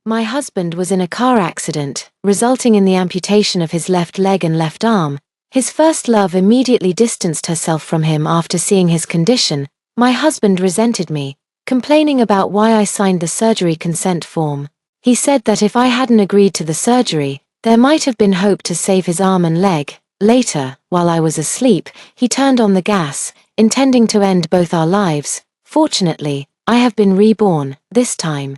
My husband was in a car accident, resulting in the amputation of his left leg and left arm. His first love immediately distanced herself from him after seeing his condition. My husband resented me, complaining about why I signed the surgery consent form. He said that if I hadn't agreed to the surgery, there might have been hope to save his arm and leg. Later, while I was asleep, he turned on the gas, intending to end both our lives. Fortunately, I have been reborn, this time.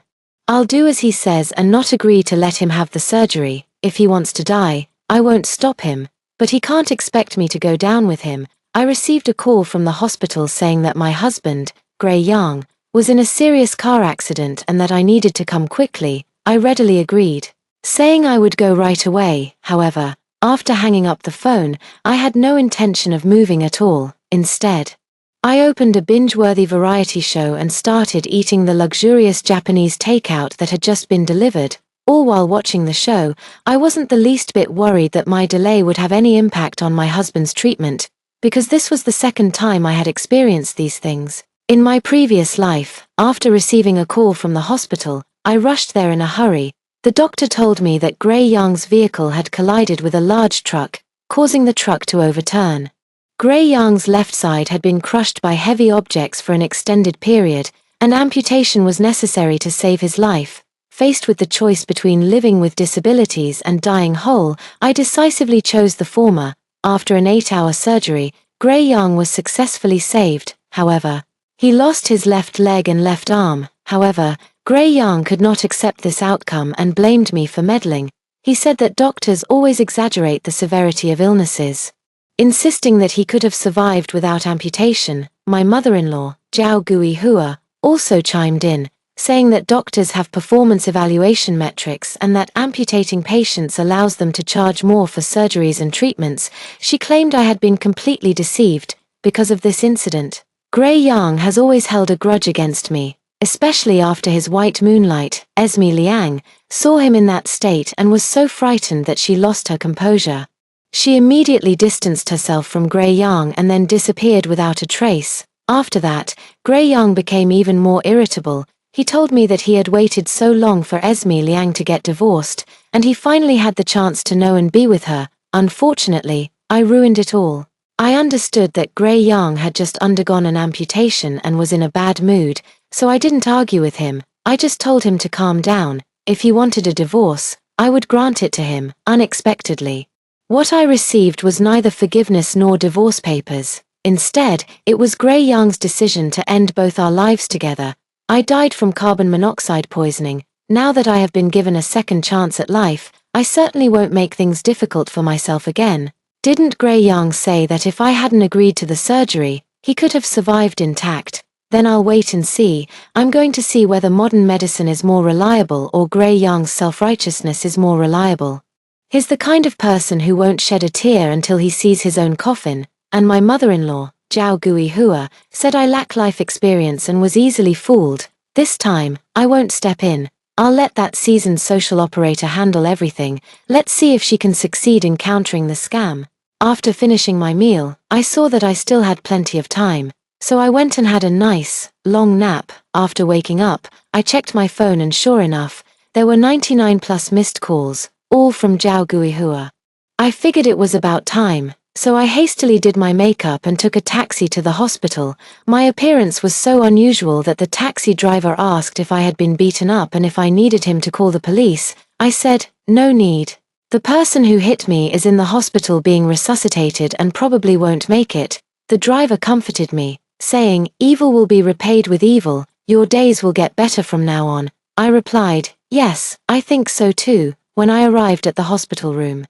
I'll do as he says and not agree to let him have the surgery. If he wants to die, I won't stop him, but he can't expect me to go down with him. I received a call from the hospital saying that my husband, Gray Yang, was in a serious car accident and that I needed to come quickly. I readily agreed, saying I would go right away. However, after hanging up the phone, I had no intention of moving at all. Instead, I opened a binge-worthy variety show and started eating the luxurious Japanese takeout that had just been delivered. All while watching the show, I wasn't the least bit worried that my delay would have any impact on my husband's treatment, because this was the second time I had experienced these things. In my previous life, after receiving a call from the hospital, I rushed there in a hurry. The doctor told me that Gray Yang's vehicle had collided with a large truck, causing the truck to overturn. Gray Yang's left side had been crushed by heavy objects for an extended period, and amputation was necessary to save his life. Faced with the choice between living with disabilities and dying whole, I decisively chose the former. After an 8-hour surgery, Gray Yang was successfully saved. However, he lost his left leg and left arm. However, Gray Yang could not accept this outcome and blamed me for meddling. He said that doctors always exaggerate the severity of illnesses, insisting that he could have survived without amputation. My mother-in-law, Zhao Gui Hua, also chimed in, saying that doctors have performance evaluation metrics and that amputating patients allows them to charge more for surgeries and treatments. She claimed I had been completely deceived. Because of this incident, Gray Yang has always held a grudge against me, especially after his white moonlight. Esme Liang saw him in that state and was so frightened that she lost her composure. She immediately distanced herself from Gray Yang and then disappeared without a trace. After that, Gray Yang became even more irritable. He told me that he had waited so long for Esme Liang to get divorced, and he finally had the chance to know and be with her. Unfortunately, I ruined it all. I understood that Gray Yang had just undergone an amputation and was in a bad mood, so I didn't argue with him. I just told him to calm down. If he wanted a divorce, I would grant it to him. Unexpectedly, what I received was neither forgiveness nor divorce papers. Instead, it was Gray Yang's decision to end both our lives together. I died from carbon monoxide poisoning. Now that I have been given a second chance at life, I certainly won't make things difficult for myself again. Didn't Gray Yang say that if I hadn't agreed to the surgery, he could have survived intact? Then I'll wait and see. I'm going to see whether modern medicine is more reliable or Gray Yang's self-righteousness is more reliable. He's the kind of person who won't shed a tear until he sees his own coffin. And my mother-in-law, Zhao Gui Hua, said I lack life experience and was easily fooled. This time, I won't step in. I'll let that seasoned social operator handle everything. Let's see if she can succeed in countering the scam. After finishing my meal, I saw that I still had plenty of time, so I went and had a nice, long nap. After waking up, I checked my phone and sure enough, there were 99 plus missed calls, all from Zhao Gui Hua. I figured it was about time, so I hastily did my makeup and took a taxi to the hospital. My appearance was so unusual that the taxi driver asked if I had been beaten up and if I needed him to call the police. I said, no need. The person who hit me is in the hospital being resuscitated and probably won't make it. The driver comforted me, saying, evil will be repaid with evil, your days will get better from now on. I replied, yes, I think so too. When I arrived at the hospital room,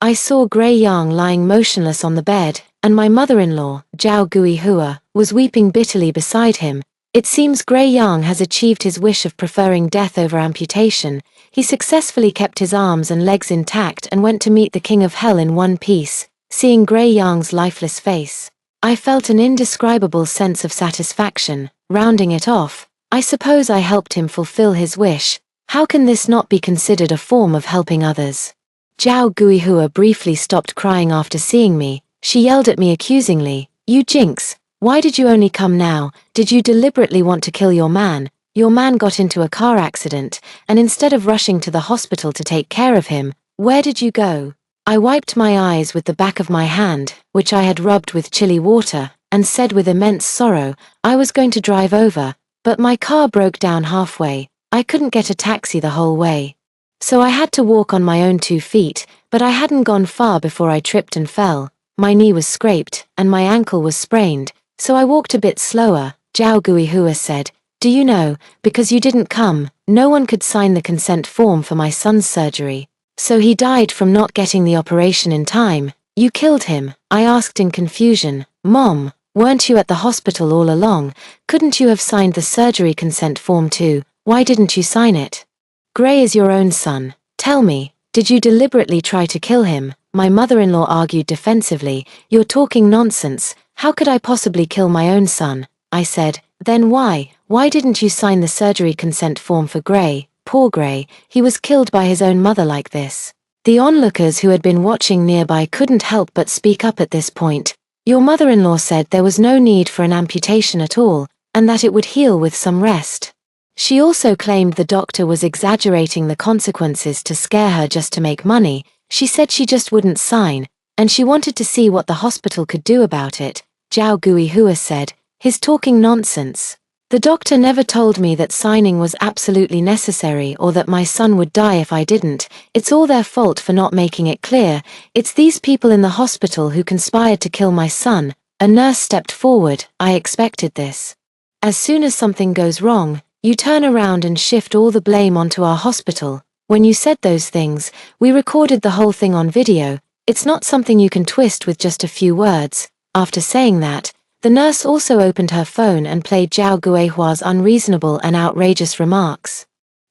I saw Gray Yang lying motionless on the bed, and my mother-in-law, Zhao Gui Hua, was weeping bitterly beside him. It seems Gray Yang has achieved his wish of preferring death over amputation. He successfully kept his arms and legs intact and went to meet the King of Hell in one piece. Seeing Gray Yang's lifeless face, I felt an indescribable sense of satisfaction. Rounding it off, I suppose I helped him fulfill his wish. How can this not be considered a form of helping others? Zhao Gui Hua briefly stopped crying after seeing me. She yelled at me accusingly, you jinx, why did you only come now? Did you deliberately want to kill your man? Your man got into a car accident, and instead of rushing to the hospital to take care of him, where did you go? I wiped my eyes with the back of my hand, which I had rubbed with chilly water, and said with immense sorrow, I was going to drive over, but my car broke down halfway. I couldn't get a taxi the whole way. So I had to walk on my own 2 feet, but I hadn't gone far before I tripped and fell. My knee was scraped, and my ankle was sprained, so I walked a bit slower. Zhao Guihua said, do you know, because you didn't come, no one could sign the consent form for my son's surgery. So he died from not getting the operation in time. You killed him, I asked in confusion. Mom, weren't you at the hospital all along? Couldn't you have signed the surgery consent form too? Why didn't you sign it? Gray is your own son. Tell me, did you deliberately try to kill him? My mother-in-law argued defensively. You're talking nonsense. How could I possibly kill my own son? I said. Then why? Why didn't you sign the surgery consent form for Gray? Poor Gray, he was killed by his own mother like this. The onlookers who had been watching nearby couldn't help but speak up at this point. Your mother-in-law said there was no need for an amputation at all, and that it would heal with some rest. She also claimed the doctor was exaggerating the consequences to scare her just to make money. She said she just wouldn't sign, and she wanted to see what the hospital could do about it. Zhao Guihua said, he's talking nonsense. The doctor never told me that signing was absolutely necessary or that my son would die if I didn't. It's all their fault for not making it clear. It's these people in the hospital who conspired to kill my son. A nurse stepped forward. I expected this. As soon as something goes wrong, you turn around and shift all the blame onto our hospital. When you said those things, we recorded the whole thing on video. It's not something you can twist with just a few words. After saying that, the nurse also opened her phone and played Zhao Guihua's unreasonable and outrageous remarks.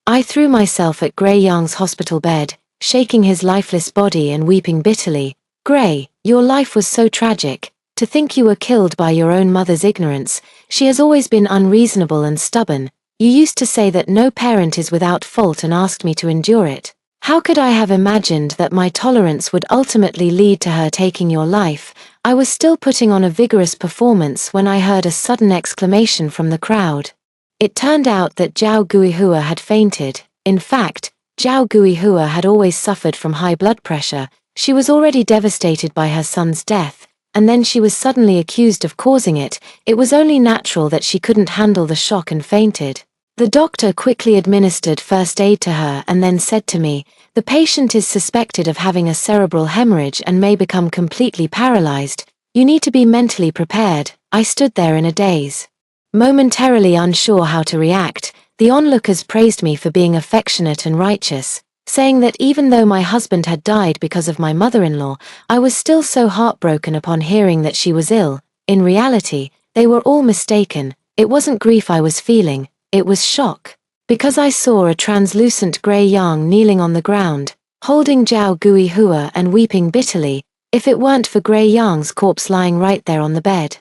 I threw myself at Gray Yang's hospital bed, shaking his lifeless body and weeping bitterly. Gray, your life was so tragic. To think you were killed by your own mother's ignorance. She has always been unreasonable and stubborn. You used to say that no parent is without fault and asked me to endure it. How could I have imagined that my tolerance would ultimately lead to her taking your life? I was still putting on a vigorous performance when I heard a sudden exclamation from the crowd. It turned out that Zhao Guihua had fainted. In fact, Zhao Guihua had always suffered from high blood pressure. She was already devastated by her son's death, and then she was suddenly accused of causing it. It was only natural that she couldn't handle the shock and fainted. The doctor quickly administered first aid to her and then said to me, the patient is suspected of having a cerebral hemorrhage and may become completely paralyzed. You need to be mentally prepared. I stood there in a daze, momentarily unsure how to react. The onlookers praised me for being affectionate and righteous, saying that even though my husband had died because of my mother-in-law, I was still so heartbroken upon hearing that she was ill. In reality, they were all mistaken. It wasn't grief I was feeling. It was shock, because I saw a translucent Gray Yang kneeling on the ground, holding Zhao Guihua and weeping bitterly. If it weren't for Gray Yang's corpse lying right there on the bed,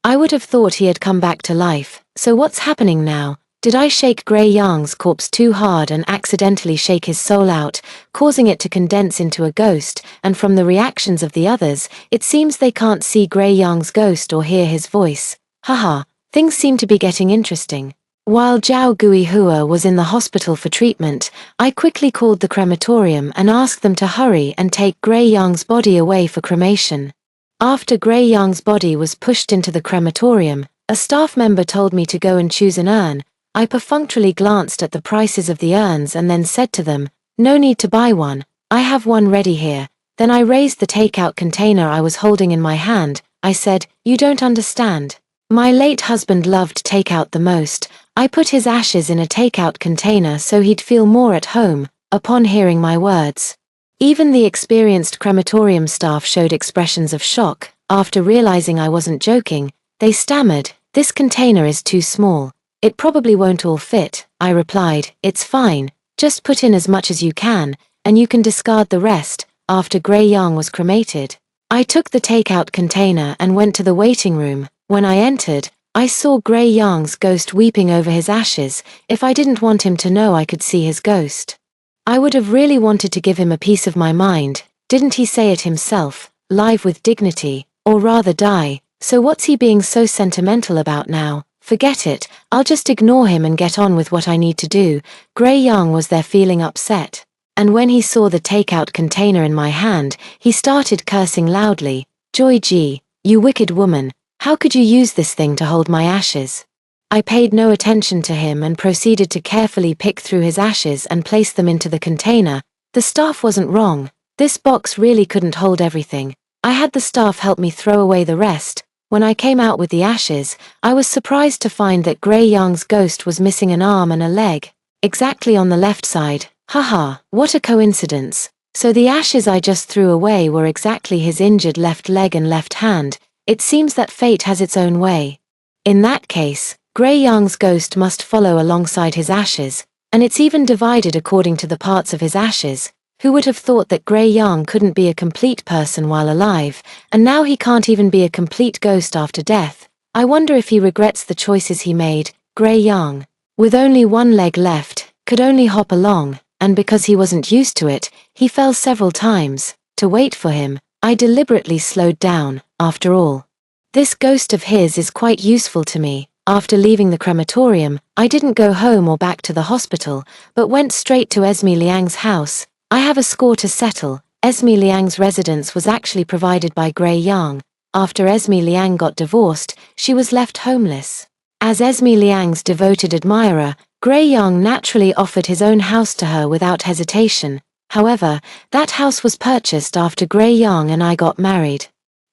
I would have thought he had come back to life. So what's happening now? Did I shake Gray Yang's corpse too hard and accidentally shake his soul out, causing it to condense into a ghost? And from the reactions of the others, it seems they can't see Gray Yang's ghost or hear his voice. Haha, things seem to be getting interesting. While Zhao Guihua was in the hospital for treatment, I quickly called the crematorium and asked them to hurry and take Gray Yang's body away for cremation. After Gray Yang's body was pushed into the crematorium, a staff member told me to go and choose an urn. I perfunctorily glanced at the prices of the urns and then said to them, no need to buy one, I have one ready here. Then I raised the takeout container I was holding in my hand. I said, you don't understand. My late husband loved takeout the most. I put his ashes in a takeout container so he'd feel more at home. Upon hearing my words, even the experienced crematorium staff showed expressions of shock. After realizing I wasn't joking, they stammered, this container is too small. It probably won't all fit. I replied, it's fine, just put in as much as you can, and you can discard the rest. After Gray Yang was cremated, I took the takeout container and went to the waiting room. When I entered, I saw Gray Yang's ghost weeping over his ashes. If I didn't want him to know I could see his ghost, I would have really wanted to give him a piece of my mind. Didn't he say it himself, live with dignity, or rather die? So what's he being so sentimental about now? Forget it, I'll just ignore him and get on with what I need to do. Gray Young was there feeling upset. And when he saw the takeout container in my hand, he started cursing loudly. Joy G, you wicked woman, how could you use this thing to hold my ashes? I paid no attention to him and proceeded to carefully pick through his ashes and place them into the container. The staff wasn't wrong. This box really couldn't hold everything. I had the staff help me throw away the rest. When I came out with the ashes, I was surprised to find that Gray Young's ghost was missing an arm and a leg. Exactly on the left side. Haha, what a coincidence. So the ashes I just threw away were exactly his injured left leg and left hand. It seems that fate has its own way. In that case, Gray Young's ghost must follow alongside his ashes, and it's even divided according to the parts of his ashes. Who would have thought that Gray Young couldn't be a complete person while alive, and now he can't even be a complete ghost after death? I wonder if he regrets the choices he made. Gray Young, with only one leg left, could only hop along, and because he wasn't used to it, he fell several times. To wait for him, I deliberately slowed down. After all, this ghost of his is quite useful to me. After leaving the crematorium, I didn't go home or back to the hospital, but went straight to Esme Liang's house. I have a score to settle. Esme Liang's residence was actually provided by Gray Young. After Esme Liang got divorced, she was left homeless. As Esme Liang's devoted admirer, Gray Young naturally offered his own house to her without hesitation. However, that house was purchased after Gray Young and I got married.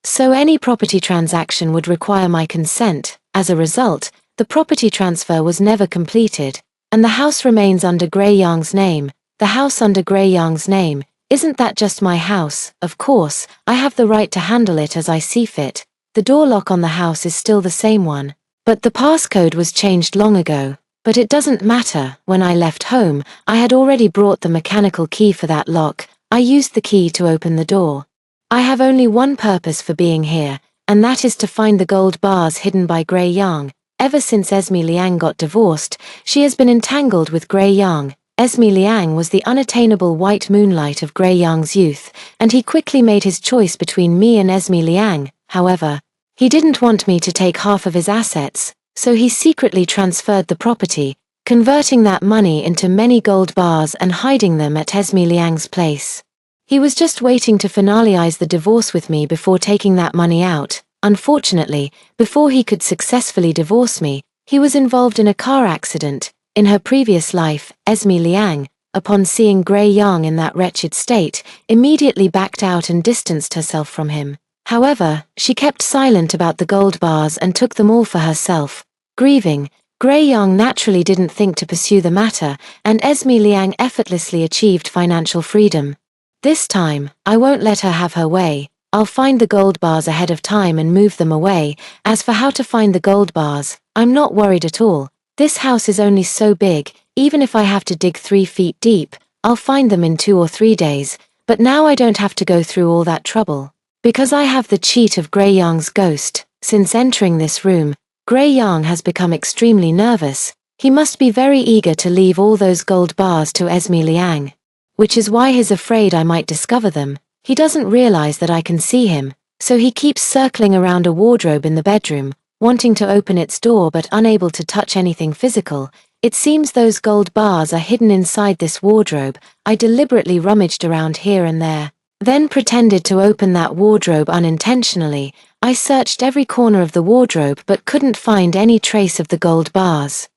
So any property transaction would require my consent. As a result, the property transfer was never completed, and the house remains under Gray Young's name. The house under Gray Young's name, isn't that just my house? Of course, I have the right to handle it as I see fit. The door lock on the house is still the same one, but the passcode was changed long ago. But it doesn't matter. When I left home, I had already brought the mechanical key for that lock. I used the key to open the door. I have only one purpose for being here, and that is to find the gold bars hidden by Gray Young. Ever since Esme Liang got divorced, she has been entangled with Gray Young. Esme Liang was the unattainable white moonlight of Gray Young's youth, and he quickly made his choice between me and Esme Liang. However, he didn't want me to take half of his assets, so he secretly transferred the property, converting that money into many gold bars and hiding them at Esme Liang's place. He was just waiting to finalize the divorce with me before taking that money out. Unfortunately, before he could successfully divorce me, he was involved in a car accident. In her previous life, Esme Liang, upon seeing Gray Young in that wretched state, immediately backed out and distanced herself from him. However, she kept silent about the gold bars and took them all for herself. Grieving, Gray Young naturally didn't think to pursue the matter, and Esme Liang effortlessly achieved financial freedom. This time, I won't let her have her way. I'll find the gold bars ahead of time and move them away. As for how to find the gold bars, I'm not worried at all. This house is only so big, even if I have to dig 3 feet deep, I'll find them in 2 or 3 days, but now I don't have to go through all that trouble. Because I have the cheat of Gray Young's ghost. Since entering this room, Gray Young has become extremely nervous. He must be very eager to leave all those gold bars to Esme Liang. Which is why he's afraid I might discover them. He doesn't realize that I can see him, so he keeps circling around a wardrobe in the bedroom, wanting to open its door but unable to touch anything physical. It seems those gold bars are hidden inside this wardrobe. I deliberately rummaged around here and there, then pretended to open that wardrobe unintentionally. I searched every corner of the wardrobe but couldn't find any trace of the gold bars.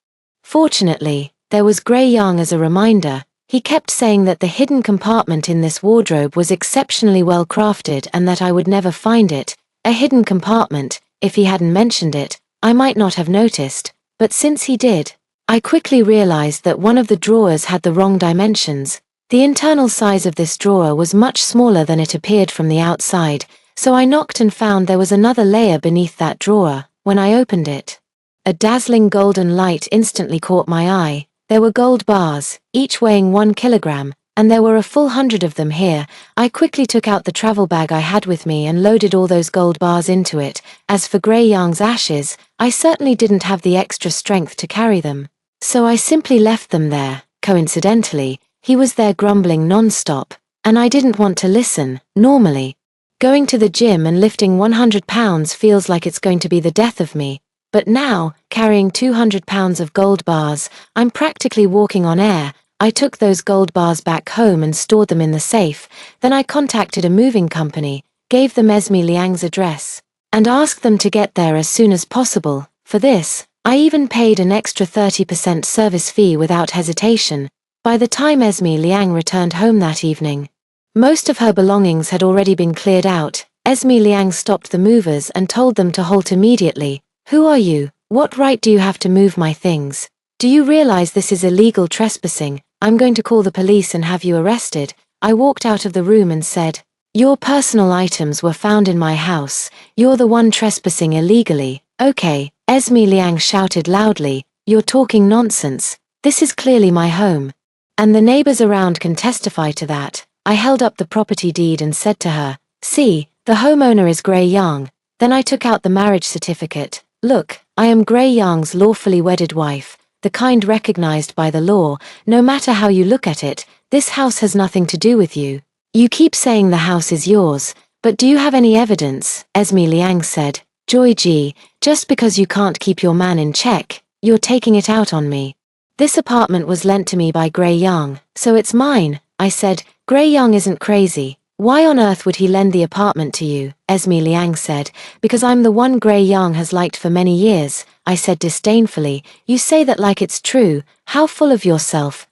Fortunately, there was Gray Young as a reminder. He kept saying that the hidden compartment in this wardrobe was exceptionally well crafted and that I would never find it. A hidden compartment. If he hadn't mentioned it, I might not have noticed, but since he did, I quickly realized that one of the drawers had the wrong dimensions. The internal size of this drawer was much smaller than it appeared from the outside, so I knocked and found there was another layer beneath that drawer. When I opened it, a dazzling golden light instantly caught my eye. There were gold bars, each weighing 1 kilogram, and there were a full 100 of them here. I quickly took out the travel bag I had with me and loaded all those gold bars into it. As for Gray Young's ashes, I certainly didn't have the extra strength to carry them, so I simply left them there. Coincidentally, he was there grumbling non-stop, and I didn't want to listen. Normally, going to the gym and lifting 100 pounds feels like it's going to be the death of me, But now, carrying 200 pounds of gold bars, I'm practically walking on air. I took those gold bars back home and stored them in the safe. Then I contacted a moving company, gave them Esme Liang's address, and asked them to get there as soon as possible. For this, I even paid an extra 30% service fee without hesitation. By the time Esme Liang returned home that evening, most of her belongings had already been cleared out. Esme Liang stopped the movers and told them to halt immediately. "Who are you? What right do you have to move my things? Do you realize this is illegal trespassing? I'm going to call the police and have you arrested." I walked out of the room and said, "Your personal items were found in my house. You're the one trespassing illegally." "Okay," Esme Liang shouted loudly, "you're talking nonsense. This is clearly my home. And the neighbors around can testify to that." I held up the property deed and said to her, "See, the homeowner is Gray Yang." Then I took out the marriage certificate. "Look, I am Gray Yang's lawfully wedded wife, the kind recognized by the law. No matter how you look at it, this house has nothing to do with you. You keep saying the house is yours, but do you have any evidence?" Esme Liang said, "Joy Ji, just because you can't keep your man in check, you're taking it out on me. This apartment was lent to me by Gray Yang, so it's mine." I said, "Gray Yang isn't crazy. Why on earth would he lend the apartment to you?" Esme Liang said, "Because I'm the one Gray Yang has liked for many years." I said disdainfully, "You say that like it's true. How full of yourself."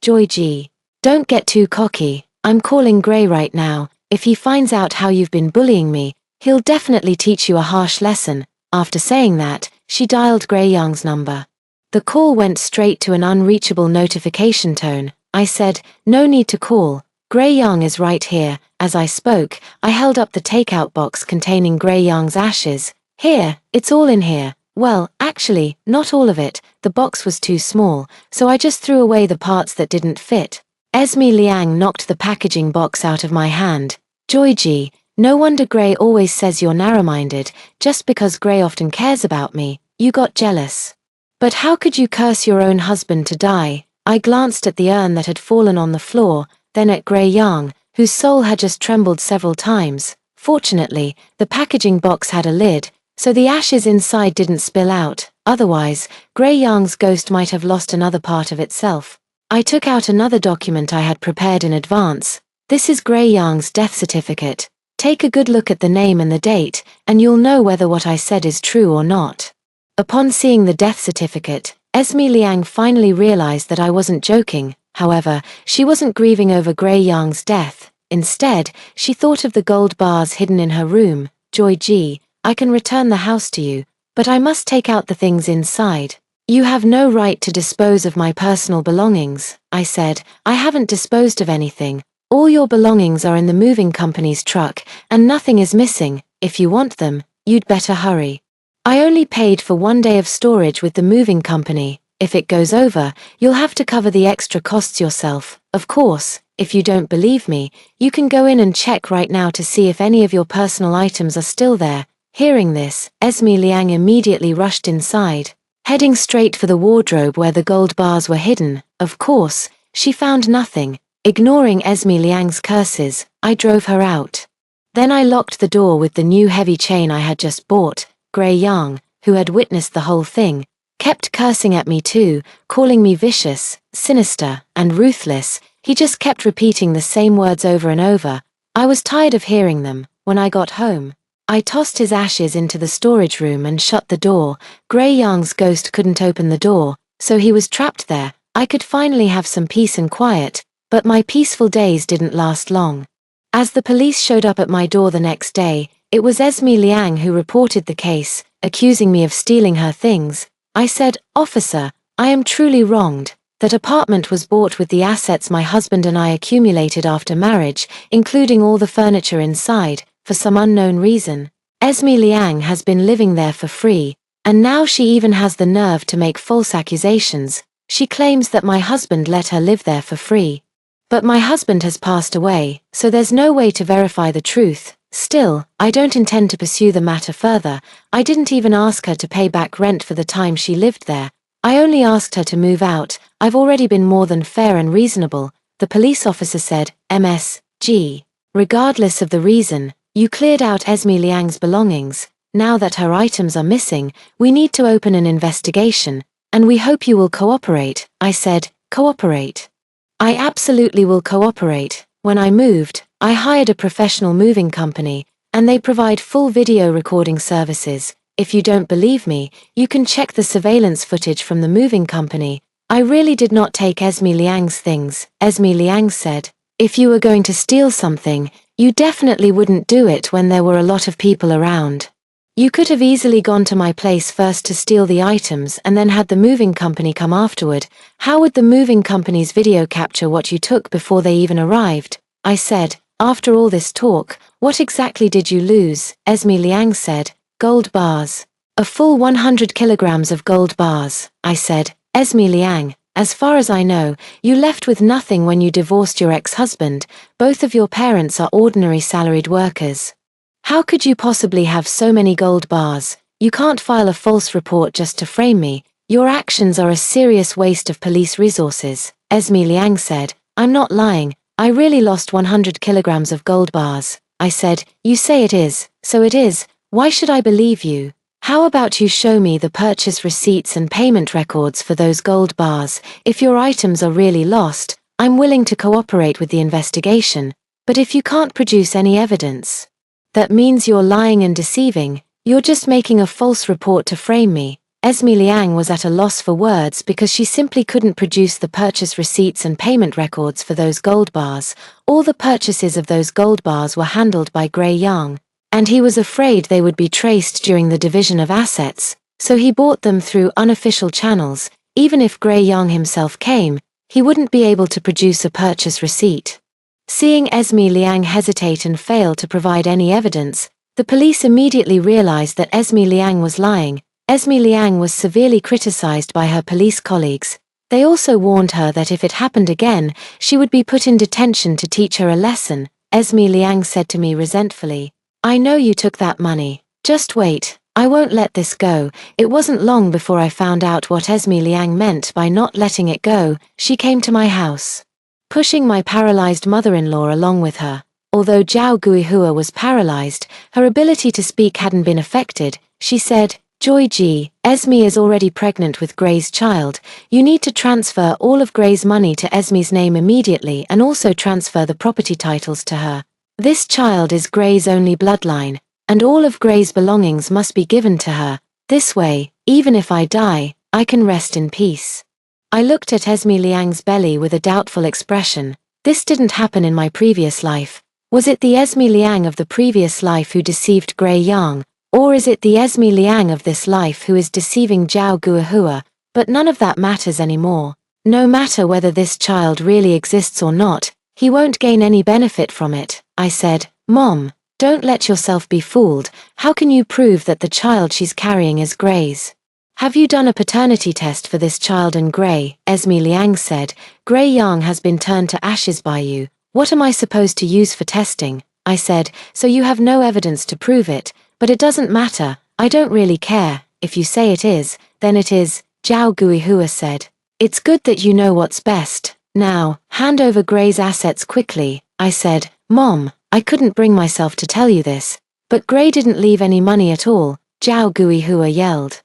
"Joy Ji, don't get too cocky. I'm calling Gray right now. If he finds out how you've been bullying me, he'll definitely teach you a harsh lesson." After saying that, she dialed Gray Yang's number. The call went straight to an unreachable notification tone. I said, "No need to call. Gray Yang is right here." As I spoke, I held up the takeout box containing Gray Yang's ashes. "Here, it's all in here." Well, actually, not all of it. The box was too small, so I just threw away the parts that didn't fit. Esme Liang knocked the packaging box out of my hand. "Joy Ji, no wonder Gray always says you're narrow-minded. Just because Gray often cares about me, you got jealous. But how could you curse your own husband to die?" I glanced at the urn that had fallen on the floor, then at Gray Yang, whose soul had just trembled several times. Fortunately, the packaging box had a lid, so the ashes inside didn't spill out. Otherwise, Gray Yang's ghost might have lost another part of itself. I took out another document I had prepared in advance. "This is Gray Yang's death certificate. Take a good look at the name and the date, and you'll know whether what I said is true or not." Upon seeing the death certificate, Esme Liang finally realized that I wasn't joking. However, she wasn't grieving over Gray Yang's death. Instead, she thought of the gold bars hidden in her room. "Joy Ji, I can return the house to you, but I must take out the things inside. You have no right to dispose of my personal belongings." I said, "I haven't disposed of anything. All your belongings are in the moving company's truck, and nothing is missing. If you want them, you'd better hurry. I only paid for 1 day of storage with the moving company. If it goes over, you'll have to cover the extra costs yourself. Of course, if you don't believe me, you can go in and check right now to see if any of your personal items are still there." Hearing this, Esme Liang immediately rushed inside, heading straight for the wardrobe where the gold bars were hidden. Of course, she found nothing. Ignoring Esme Liang's curses, I drove her out. Then I locked the door with the new heavy chain I had just bought. Gray Yang, who had witnessed the whole thing, kept cursing at me too, calling me vicious, sinister, and ruthless. He just kept repeating the same words over and over. I was tired of hearing them. When I got home, I tossed his ashes into the storage room and shut the door. Gray Yang's ghost couldn't open the door, so he was trapped there. I could finally have some peace and quiet, but my peaceful days didn't last long. As the police showed up at my door the next day, it was Esme Liang who reported the case, accusing me of stealing her things. I said, "Officer, I am truly wronged. That apartment was bought with the assets my husband and I accumulated after marriage, including all the furniture inside. For some unknown reason, Esme Liang has been living there for free, and now she even has the nerve to make false accusations. She claims that my husband let her live there for free. But my husband has passed away, so there's no way to verify the truth. Still, I don't intend to pursue the matter further. I didn't even ask her to pay back rent for the time she lived there. I only asked her to move out. I've already been more than fair and reasonable," the police officer said. "MSG. Regardless of the reason, you cleared out Esme Liang's belongings. now that her items are missing, we need to open an investigation, and we hope you will cooperate. I said, cooperate? I absolutely will cooperate. When I moved, I hired a professional moving company, and they provide full video recording services. If you don't believe me, you can check the surveillance footage from the moving company. I really did not take Esme Liang's things, Esme Liang said. If you were going to steal something, you definitely wouldn't do it when there were a lot of people around. You could have easily gone to my place first to steal the items and then had the moving company come afterward. How would the moving company's video capture what you took before they even arrived? I said, after all this talk, what exactly did you lose? Esme Liang said, gold bars. A full 100 kilograms of gold bars, I said. Esme Liang, as far as I know, you left with nothing when you divorced your ex-husband. Both of your parents are ordinary salaried workers. How could you possibly have so many gold bars? You can't file a false report just to frame me. Your actions are a serious waste of police resources. Esme Liang said, I'm not lying. I really lost 100 kilograms of gold bars. I said, you say it is, so it is. Why should I believe you? How about you show me the purchase receipts and payment records for those gold bars? If your items are really lost, I'm willing to cooperate with the investigation. But if you can't produce any evidence, that means you're lying and deceiving. You're just making a false report to frame me. Esme Liang was at a loss for words because she simply couldn't produce the purchase receipts and payment records for those gold bars. All the purchases of those gold bars were handled by Gray Yang, and he was afraid they would be traced during the division of assets, so he bought them through unofficial channels. Even if Gray Yang himself came, he wouldn't be able to produce a purchase receipt. Seeing Esme Liang hesitate and fail to provide any evidence, the police immediately realized that Esme Liang was lying. Esme Liang was severely criticized by her police colleagues. They also warned her that if it happened again, she would be put in detention to teach her a lesson. Esme Liang said to me resentfully, I know you took that money. Just wait, I won't let this go. It wasn't long before I found out what Esme Liang meant by not letting it go. She came to my house, pushing my paralyzed mother-in-law along with her. Although Zhao Guihua was paralyzed, her ability to speak hadn't been affected. She said, Joy Ji, Esme is already pregnant with Gray's child. You need to transfer all of Gray's money to Esme's name immediately and also transfer the property titles to her. This child is Gray's only bloodline, and all of Gray's belongings must be given to her. This way, even if I die, I can rest in peace. I looked at Esme Liang's belly with a doubtful expression. This didn't happen in my previous life. Was it the Esme Liang of the previous life who deceived Gray Yang, or is it the Esme Liang of this life who is deceiving Zhao Guihua? But none of that matters anymore. No matter whether this child really exists or not, he won't gain any benefit from it. I said, Mom, don't let yourself be fooled. How can you prove that the child she's carrying is Gray's? Have you done a paternity test for this child and Gray? Esme Liang said, Gray Yang has been turned to ashes by you. What am I supposed to use for testing? I said, so you have no evidence to prove it. But it doesn't matter, I don't really care. If you say it is, then it is, Zhao Guihua said. It's good that you know what's best. Now, hand over Gray's assets quickly. I said, Mom, I couldn't bring myself to tell you this. But Gray didn't leave any money at all, Zhao Guihua yelled.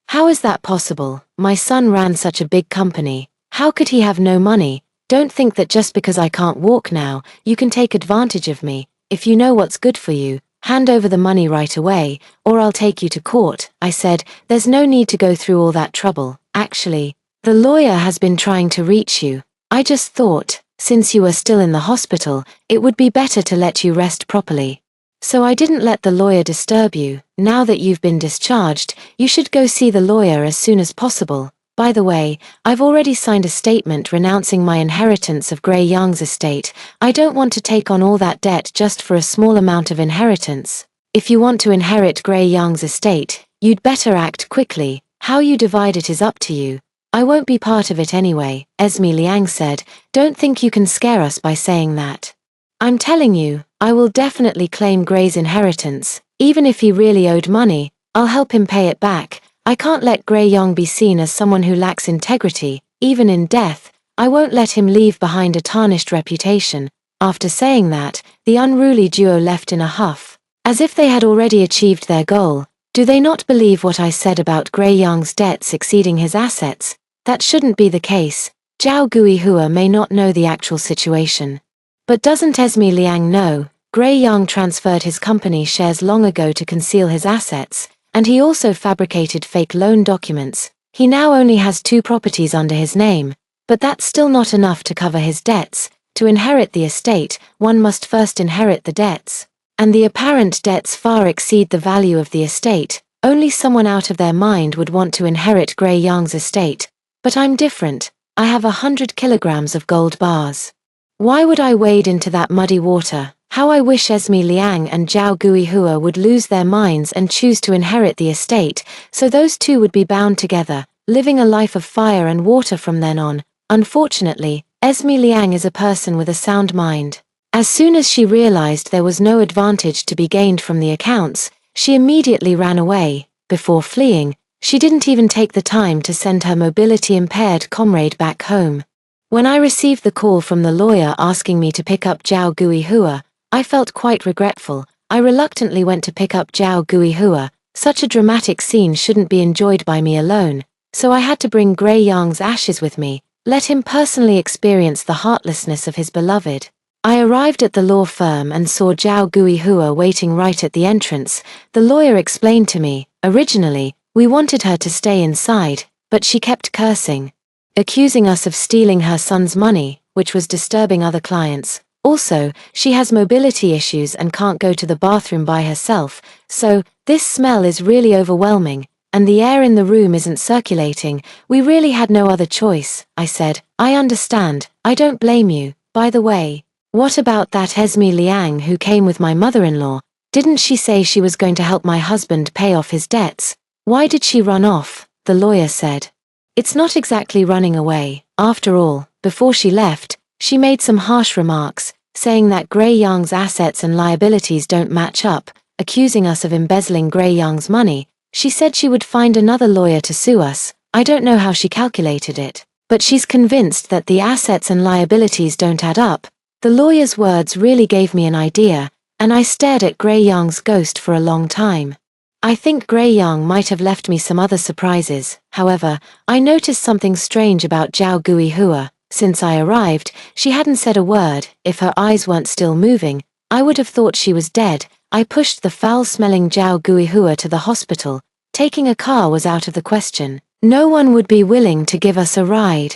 How is that possible? My son ran such a big company. How could he have no money? Don't think that just because I can't walk now, you can take advantage of me. If you know what's good for you, hand over the money right away, or I'll take you to court. I said, there's no need to go through all that trouble. Actually, the lawyer has been trying to reach you. I just thought, since you are still in the hospital, it would be better to let you rest properly. So I didn't let the lawyer disturb you. Now that you've been discharged, you should go see the lawyer as soon as possible. By the way, I've already signed a statement renouncing my inheritance of Gray Yang's estate. I don't want to take on all that debt just for a small amount of inheritance. If you want to inherit Gray Yang's estate, you'd better act quickly. How you divide it is up to you. I won't be part of it anyway, Esme Liang said. Don't think you can scare us by saying that. I'm telling you, I will definitely claim Gray's inheritance. Even if he really owed money, I'll help him pay it back. I can't let Gray Yang be seen as someone who lacks integrity. Even in death, I won't let him leave behind a tarnished reputation. After saying that, the unruly duo left in a huff. As if they had already achieved their goal, Do they not believe what I said about Gray Yang's debts exceeding his assets? That shouldn't be the case. Zhao Guihua may not know the actual situation. But doesn't Esme Liang know? Gray Yang transferred his company shares long ago to conceal his assets, and he also fabricated fake loan documents. He now only has 2 properties under his name, but that's still not enough to cover his debts. To inherit the estate, one must first inherit the debts. And the apparent debts far exceed the value of the estate. Only someone out of their mind would want to inherit Gray Yang's estate. But I'm different. I have 100 kilograms of gold bars. Why would I wade into that muddy water? How I wish Esme Liang and Zhao Guihua would lose their minds and choose to inherit the estate, so those two would be bound together, living a life of fire and water from then on. Unfortunately, Esme Liang is a person with a sound mind. As soon as she realized there was no advantage to be gained from the accounts, she immediately ran away. Before fleeing, she didn't even take the time to send her mobility-impaired comrade back home. When I received the call from the lawyer asking me to pick up Zhao Guihua, I felt quite regretful. I reluctantly went to pick up Zhao Guihua. Such a dramatic scene shouldn't be enjoyed by me alone, so I had to bring Gray Yang's ashes with me, let him personally experience the heartlessness of his beloved. I arrived at the law firm and saw Zhao Guihua waiting right at the entrance. The lawyer explained to me, originally, we wanted her to stay inside, but she kept cursing, accusing us of stealing her son's money, which was disturbing other clients. Also, she has mobility issues and can't go to the bathroom by herself, so this smell is really overwhelming, and the air in the room isn't circulating. We really had no other choice, I said. I understand, I don't blame you. By the way, what about that Esme Liang who came with my mother-in-law? Didn't she say she was going to help my husband pay off his debts? Why did she run off? The lawyer said. It's not exactly running away. After all, before she left, she made some harsh remarks, saying that Gray Yang's assets and liabilities don't match up, accusing us of embezzling Gray Yang's money. She said she would find another lawyer to sue us. I don't know how she calculated it, but she's convinced that the assets and liabilities don't add up. The lawyer's words really gave me an idea, and I stared at Gray Yang's ghost for a long time. I think Gray Yang might have left me some other surprises. However, I noticed something strange about Zhao Guihua. Since I arrived, she hadn't said a word. If her eyes weren't still moving, I would have thought she was dead. I pushed the foul-smelling Zhao Guihua to the hospital. Taking a car was out of the question. No one would be willing to give us a ride.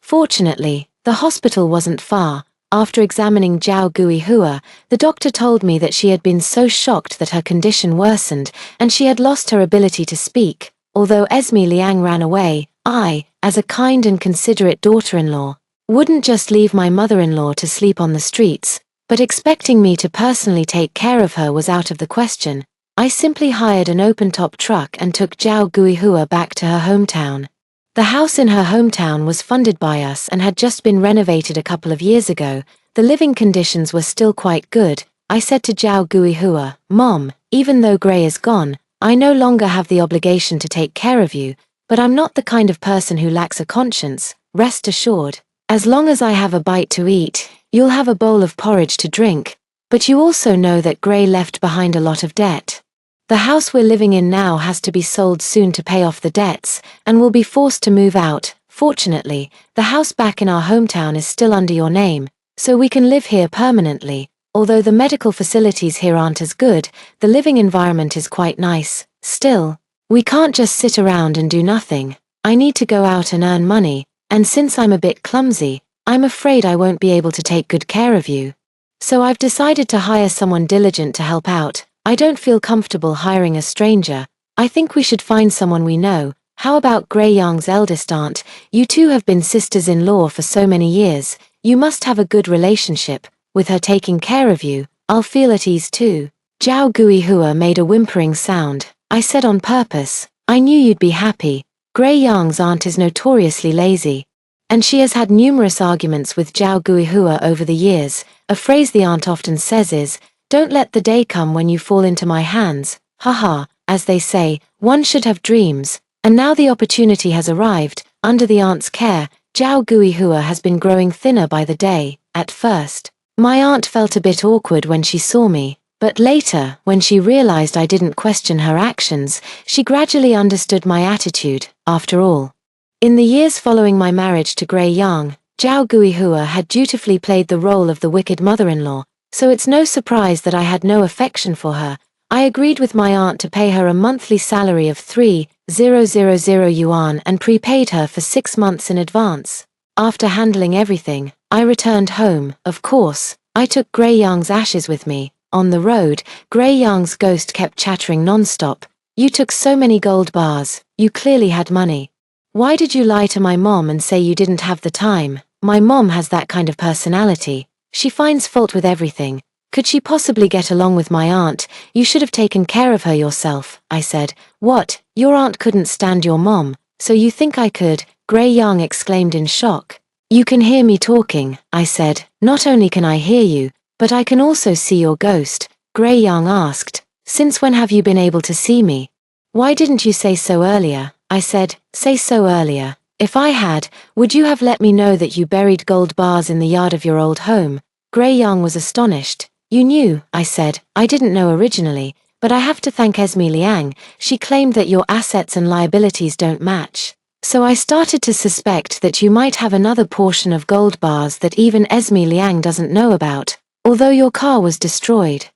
Fortunately, the hospital wasn't far. After examining Zhao Guihua, the doctor told me that she had been so shocked that her condition worsened, and she had lost her ability to speak. Although Esme Liang ran away, I, as a kind and considerate daughter-in-law, wouldn't just leave my mother-in-law to sleep on the streets, but expecting me to personally take care of her was out of the question. I simply hired an open-top truck and took Zhao Guihua back to her hometown. The house in her hometown was funded by us and had just been renovated a couple of years ago. The living conditions were still quite good. I said to Zhao Guihua, "Mom, even though Gray is gone, I no longer have the obligation to take care of you, but I'm not the kind of person who lacks a conscience. Rest assured, as long as I have a bite to eat, you'll have a bowl of porridge to drink. But you also know that Gray left behind a lot of debt. The house we're living in now has to be sold soon to pay off the debts, and we'll be forced to move out. Fortunately, the house back in our hometown is still under your name, so we can live here permanently. Although the medical facilities here aren't as good, the living environment is quite nice. Still, we can't just sit around and do nothing. I need to go out and earn money, and since I'm a bit clumsy, I'm afraid I won't be able to take good care of you. So I've decided to hire someone diligent to help out. I don't feel comfortable hiring a stranger. I think we should find someone we know. How about Gray Yang's eldest aunt? You two have been sisters-in-law for so many years. You must have a good relationship. With her taking care of you, I'll feel at ease too." Zhao Guihua made a whimpering sound. I said on purpose, "I knew you'd be happy. Gray Yang's aunt is notoriously lazy, and she has had numerous arguments with Zhao Guihua over the years. A phrase the aunt often says is, 'Don't let the day come when you fall into my hands.' Haha, as they say, one should have dreams, and now the opportunity has arrived. Under the aunt's care, Zhao Guihua has been growing thinner by the day. At first, my aunt felt a bit awkward when she saw me. But later, when she realized I didn't question her actions, she gradually understood my attitude. After all, in the years following my marriage to Gray Yang, Zhao Guihua had dutifully played the role of the wicked mother-in-law, so it's no surprise that I had no affection for her. I agreed with my aunt to pay her a monthly salary of 3,000 yuan and prepaid her for 6 months in advance. After handling everything, I returned home. Of course, I took Gray Yang's ashes with me. On the road, Gray Yang's ghost kept chattering non-stop. "You took so many gold bars, you clearly had money. Why did you lie to my mom and say you didn't have the time? My mom has that kind of personality. She finds fault with everything. Could she possibly get along with my aunt? You should have taken care of her yourself," I said. "What? Your aunt couldn't stand your mom, so you think I could?" Gray Yang exclaimed in shock. "You can hear me talking," I said. "Not only can I hear you, but I can also see your ghost." Gray Yang asked, "Since when have you been able to see me? Why didn't you say so earlier?" I said, "Say so earlier. If I had, would you have let me know that you buried gold bars in the yard of your old home?" Gray Yang was astonished. "You knew," I said. "I didn't know originally, but I have to thank Esme Liang. She claimed that your assets and liabilities don't match. So I started to suspect that you might have another portion of gold bars that even Esme Liang doesn't know about, although your car was destroyed.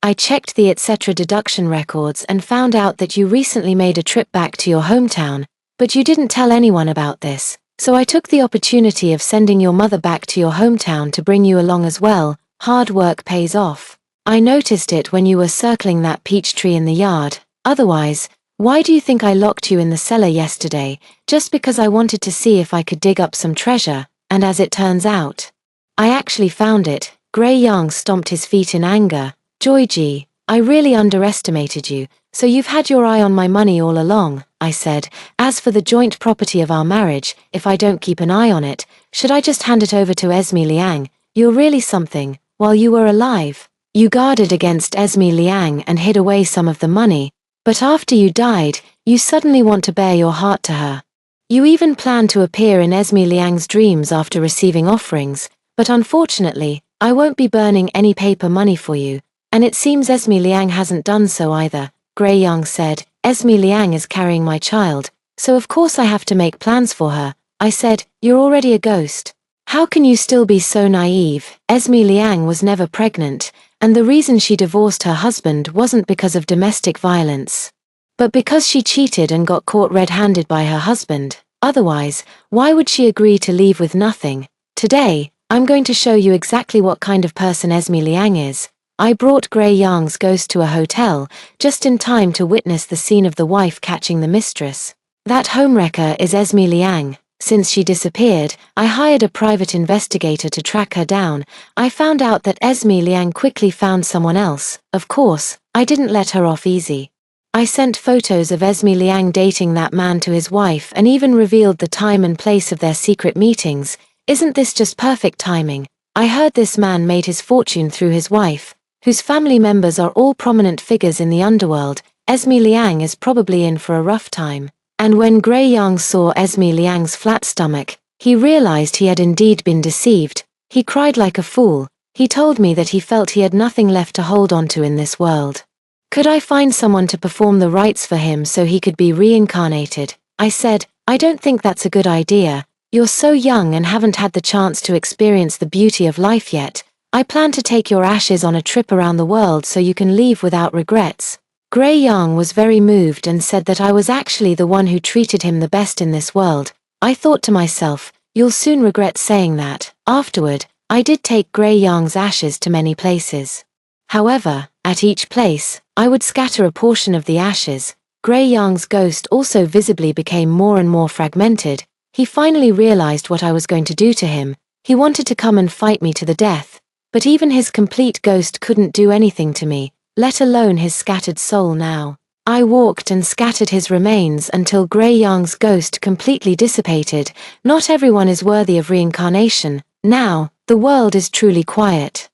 I checked the etc. deduction records and found out that you recently made a trip back to your hometown, but you didn't tell anyone about this, so I took the opportunity of sending your mother back to your hometown to bring you along as well. Hard work pays off. I noticed it when you were circling that peach tree in the yard. Otherwise, why do you think I locked you in the cellar yesterday? Just because I wanted to see if I could dig up some treasure, and as it turns out, I actually found it." Gray Yang stomped his feet in anger. "Joyji, I really underestimated you, so you've had your eye on my money all along," I said. "As for the joint property of our marriage, if I don't keep an eye on it, should I just hand it over to Esme Liang? You're really something. While you were alive, you guarded against Esme Liang and hid away some of the money, but after you died, you suddenly want to bare your heart to her. You even plan to appear in Esme Liang's dreams after receiving offerings, but unfortunately, I won't be burning any paper money for you, and it seems Esme Liang hasn't done so either." Gray Yang said, "Esme Liang is carrying my child, so of course I have to make plans for her." I said, "You're already a ghost. How can you still be so naive? Esme Liang was never pregnant, and the reason she divorced her husband wasn't because of domestic violence, but because she cheated and got caught red-handed by her husband. Otherwise, why would she agree to leave with nothing? Today, I'm going to show you exactly what kind of person Esme Liang is." I brought Gray Yang's ghost to a hotel, just in time to witness the scene of the wife catching the mistress. "That homewrecker is Esme Liang. Since she disappeared, I hired a private investigator to track her down. I found out that Esme Liang quickly found someone else. Of course, I didn't let her off easy. I sent photos of Esme Liang dating that man to his wife and even revealed the time and place of their secret meetings. Isn't this just perfect timing? I heard this man made his fortune through his wife, whose family members are all prominent figures in the underworld. Esme Liang is probably in for a rough time." And when Gray Yang saw Esme Liang's flat stomach, he realized he had indeed been deceived. He cried like a fool. He told me that he felt he had nothing left to hold on to in this world. Could I find someone to perform the rites for him so he could be reincarnated? I said, "I don't think that's a good idea. You're so young and haven't had the chance to experience the beauty of life yet. I plan to take your ashes on a trip around the world so you can leave without regrets." Gray Yang was very moved and said that I was actually the one who treated him the best in this world. I thought to myself, you'll soon regret saying that. Afterward, I did take Gray Yang's ashes to many places. However, at each place, I would scatter a portion of the ashes. Gray Yang's ghost also visibly became more and more fragmented. He finally realized what I was going to do to him. He wanted to come and fight me to the death, but even his complete ghost couldn't do anything to me, let alone his scattered soul now. I walked and scattered his remains until Gray Yang's ghost completely dissipated. Not everyone is worthy of reincarnation. Now, the world is truly quiet.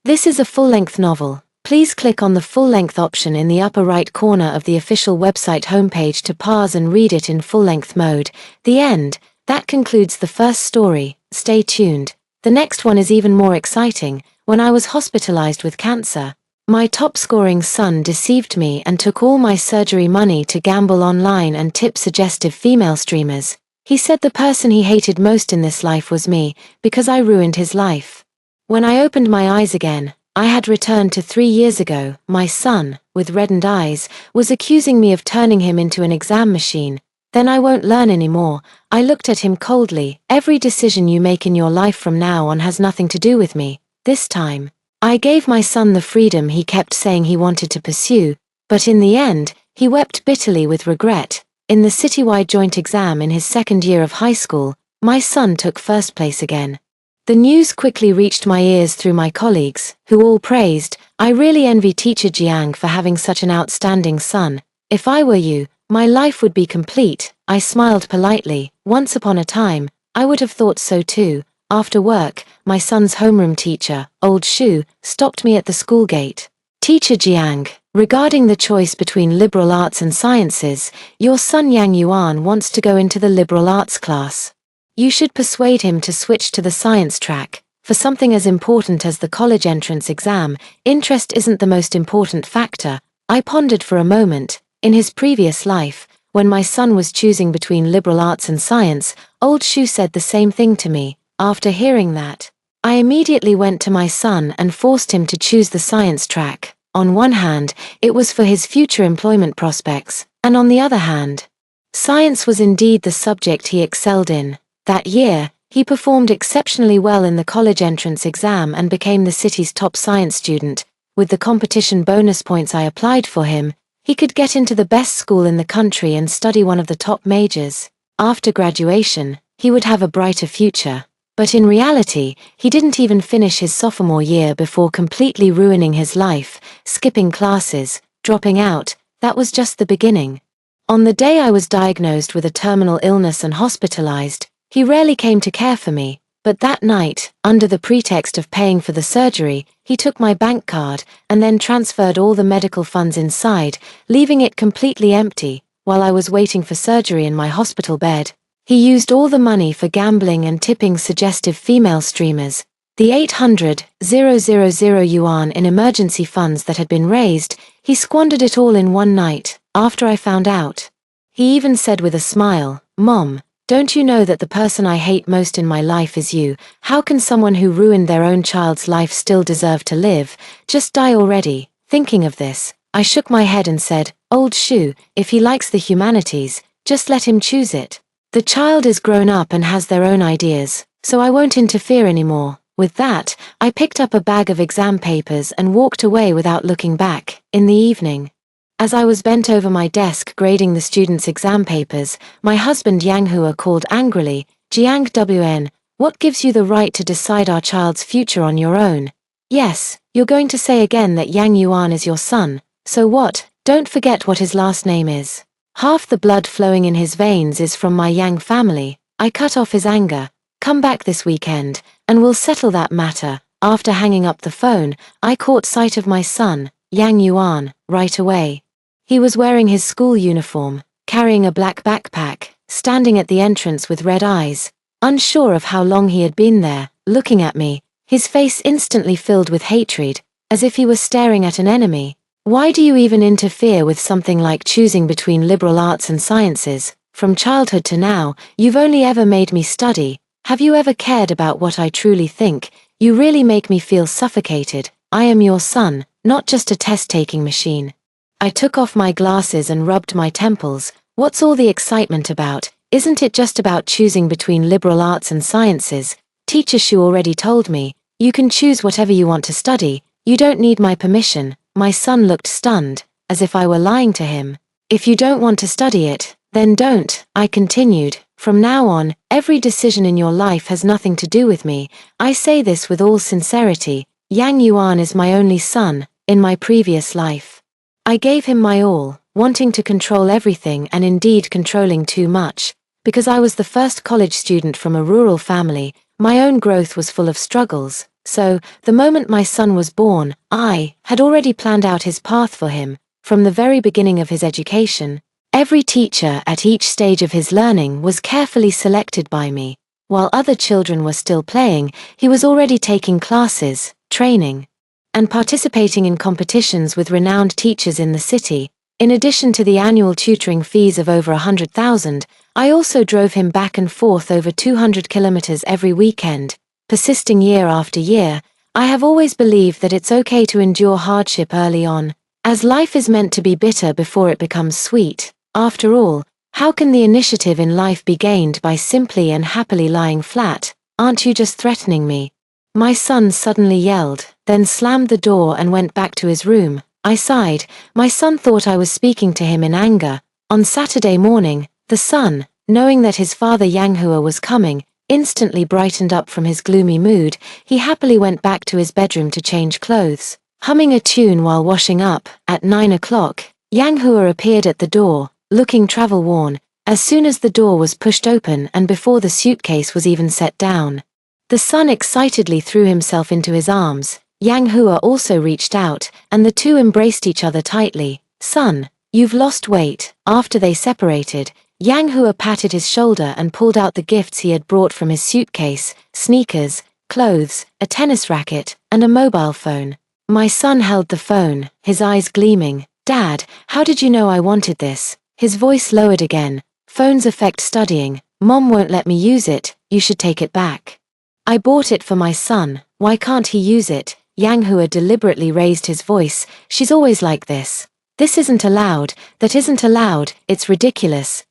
This is a full-length novel. Please click on the full-length option in the upper right corner of the official website homepage to pause and read it in full-length mode. The end. That concludes the first story. Stay tuned. The next one is even more exciting. When I was hospitalized with cancer, My top-scoring son deceived me and took all my surgery money to gamble online and tip suggestive female streamers. He said the person he hated most in this life was me, because I ruined his life. When I opened my eyes again, I had returned to 3 years ago. My son, with reddened eyes, was accusing me of turning him into an exam machine. Then I won't learn anymore. I looked at him coldly. Every decision you make in your life from now on has nothing to do with me. This time, I gave my son the freedom he kept saying he wanted to pursue, but in the end, he wept bitterly with regret. In the citywide joint exam in his second year of high school, my son took first place again. The news quickly reached my ears through my colleagues, who all praised, "I really envy teacher Jiang for having such an outstanding son. If I were you, my life would be complete." I smiled politely. Once upon a time, I would have thought so too. After work, my son's homeroom teacher, Old Shu, stopped me at the school gate. "Teacher Jiang, regarding the choice between liberal arts and sciences, your son Yang Yuan wants to go into the liberal arts class. You should persuade him to switch to the science track. For something as important as the college entrance exam, interest isn't the most important factor." I pondered for a moment. In his previous life, when my son was choosing between liberal arts and science, Old Shu said the same thing to me. After hearing that, I immediately went to my son and forced him to choose the science track. On one hand, it was for his future employment prospects, and on the other hand, science was indeed the subject he excelled in. That year, he performed exceptionally well in the college entrance exam and became the city's top science student. With the competition bonus points I applied for him, he could get into the best school in the country and study one of the top majors. After graduation, he would have a brighter future. But in reality, he didn't even finish his sophomore year before completely ruining his life, skipping classes, dropping out. That was just the beginning. On the day I was diagnosed with a terminal illness and hospitalized, he rarely came to care for me, but that night, under the pretext of paying for the surgery, he took my bank card and then transferred all the medical funds inside, leaving it completely empty. While I was waiting for surgery in my hospital bed, he used all the money for gambling and tipping suggestive female streamers. The 800,000 yuan in emergency funds that had been raised, he squandered it all in one night. After I found out, he even said with a smile, "Mom, don't you know that the person I hate most in my life is you? How can someone who ruined their own child's life still deserve to live? Just die already." Thinking of this, I shook my head and said, "Old Shu, if he likes the humanities, just let him choose it. The child is grown up and has their own ideas, so I won't interfere anymore." With that, I picked up a bag of exam papers and walked away without looking back. In the evening, as I was bent over my desk grading the students' exam papers, my husband Yang Hua called angrily, "Jiang Wn, what gives you the right to decide our child's future on your own? Yes, you're going to say again that Yang Yuan is your son, so what? Don't forget what his last name is. Half the blood flowing in his veins is from my Yang family." I cut off his anger. "Come back this weekend, and we'll settle that matter." After hanging up the phone, I caught sight of my son, Yang Yuan, right away. He was wearing his school uniform, carrying a black backpack, standing at the entrance with red eyes, unsure of how long he had been there, looking at me, his face instantly filled with hatred, as if he was staring at an enemy. "Why do you even interfere with something like choosing between liberal arts and sciences? From childhood to now, you've only ever made me study. Have you ever cared about what I truly think? You really make me feel suffocated. I am your son, not just a test-taking machine." I took off my glasses and rubbed my temples. "What's all the excitement about? Isn't it just about choosing between liberal arts and sciences? Teacher Shu already told me, you can choose whatever you want to study. You don't need my permission." My son looked stunned, as if I were lying to him. "If you don't want to study it, then don't," I continued. "From now on, every decision in your life has nothing to do with me. I say this with all sincerity. Yang Yuan is my only son. In my previous life, I gave him my all, wanting to control everything and indeed controlling too much. Because I was the first college student from a rural family, my own growth was full of struggles. So, the moment my son was born, I had already planned out his path for him. From the very beginning of his education, every teacher at each stage of his learning was carefully selected by me. While other children were still playing, he was already taking classes, training. and participating in competitions with renowned teachers in the city. In addition to the annual tutoring fees of over 100,000, I also drove him back and forth over 200 kilometers every weekend. Persisting year after year, I have always believed that it's okay to endure hardship early on, as life is meant to be bitter before it becomes sweet. After all, how can the initiative in life be gained by simply and happily lying flat? Aren't you just threatening me? My son suddenly yelled, then slammed the door and went back to his room. I sighed. My son thought I was speaking to him in anger. On Saturday morning, the son, knowing that his father Yang Hua was coming, instantly brightened up from his gloomy mood. He happily went back to his bedroom to change clothes. Humming a tune while washing up, at 9 o'clock, Yang Hua appeared at the door, looking travel-worn, as soon as the door was pushed open and before the suitcase was even set down. The son excitedly threw himself into his arms. Yang Hua also reached out, and the two embraced each other tightly. "Son, you've lost weight." After they separated, Yang Hua patted his shoulder and pulled out the gifts he had brought from his suitcase: sneakers, clothes, a tennis racket, and a mobile phone. My son held the phone, his eyes gleaming. "Dad, how did you know I wanted this?" His voice lowered again. "Phones affect studying. Mom won't let me use it. You should take it back." "I bought it for my son. Why can't he use it?" Yang Hua deliberately raised his voice. "She's always like this. This isn't allowed, that isn't allowed, it's ridiculous,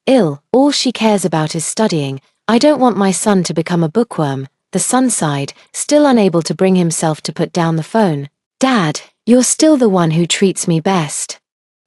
all she cares about is studying. I don't want my son to become a bookworm." The son sighed, still unable to bring himself to put down the phone. "Dad, you're still the one who treats me best."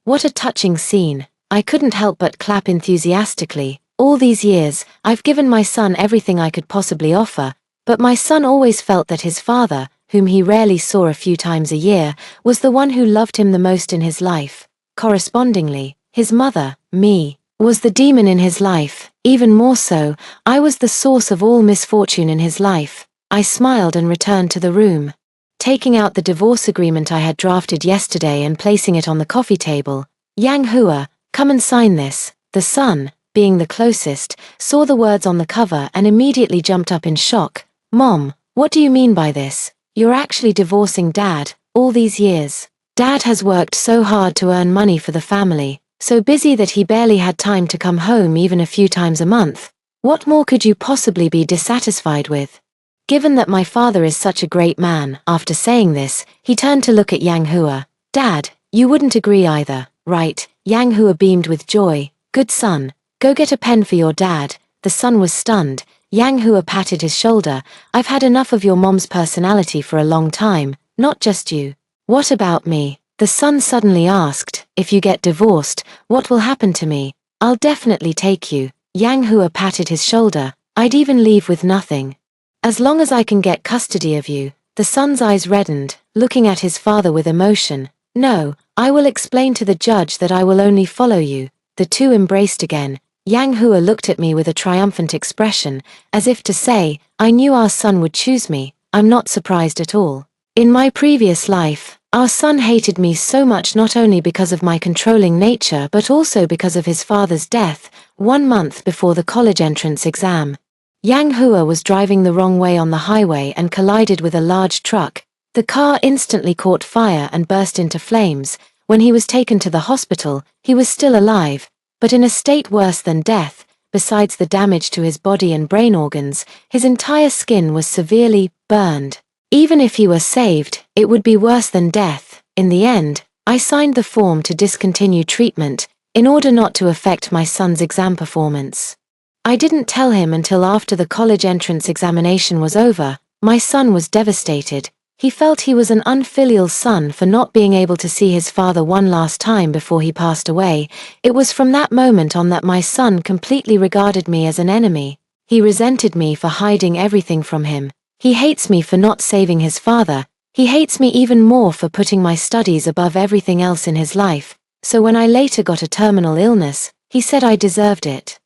What a touching scene. I couldn't help but clap enthusiastically. All these years, I've given my son everything I could possibly offer, but my son always felt that his father, whom he rarely saw a few times a year, was the one who loved him the most in his life. Correspondingly, his mother, me, was the demon in his life. Even more so, I was the source of all misfortune in his life. I smiled and returned to the room. Taking out the divorce agreement I had drafted yesterday and placing it on the coffee table. "Yang Hua, come and sign this." The son, being the closest, saw the words on the cover and immediately jumped up in shock. "Mom, what do you mean by this? You're actually divorcing Dad, all these years. Dad has worked so hard to earn money for the family, so busy that he barely had time to come home even a few times a month. What more could you possibly be dissatisfied with?" Given that my father is such a great man, after saying this, he turned to look at Yang Hua. "Dad, you wouldn't agree either, right?" Yang Hua beamed with joy. "Good son, go get a pen for your dad." The son was stunned. Yang Hua patted his shoulder. "I've had enough of your mom's personality for a long time, not just you." "What about me?" the son suddenly asked. "If you get divorced, what will happen to me?" "I'll definitely take you." Yang Hua patted his shoulder. "I'd even leave with nothing. As long as I can get custody of you." The son's eyes reddened, looking at his father with emotion. "No, I will explain to the judge that I will only follow you." The two embraced again. Yang Hua looked at me with a triumphant expression, as if to say, "I knew our son would choose me. I'm not surprised at all." In my previous life, our son hated me so much not only because of my controlling nature but also because of his father's death, 1 month before the college entrance exam. Yang Hua was driving the wrong way on the highway and collided with a large truck. The car instantly caught fire and burst into flames. When he was taken to the hospital, he was still alive, but in a state worse than death. Besides the damage to his body and brain organs, his entire skin was severely burned. Even if he were saved, it would be worse than death. In the end, I signed the form to discontinue treatment, in order not to affect my son's exam performance. I didn't tell him until after the college entrance examination was over. My son was devastated. He felt he was an unfilial son for not being able to see his father one last time before he passed away. It was from that moment on that my son completely regarded me as an enemy. He resented me for hiding everything from him. He hates me for not saving his father. He hates me even more for putting my studies above everything else in his life. So when I later got a terminal illness, he said I deserved it.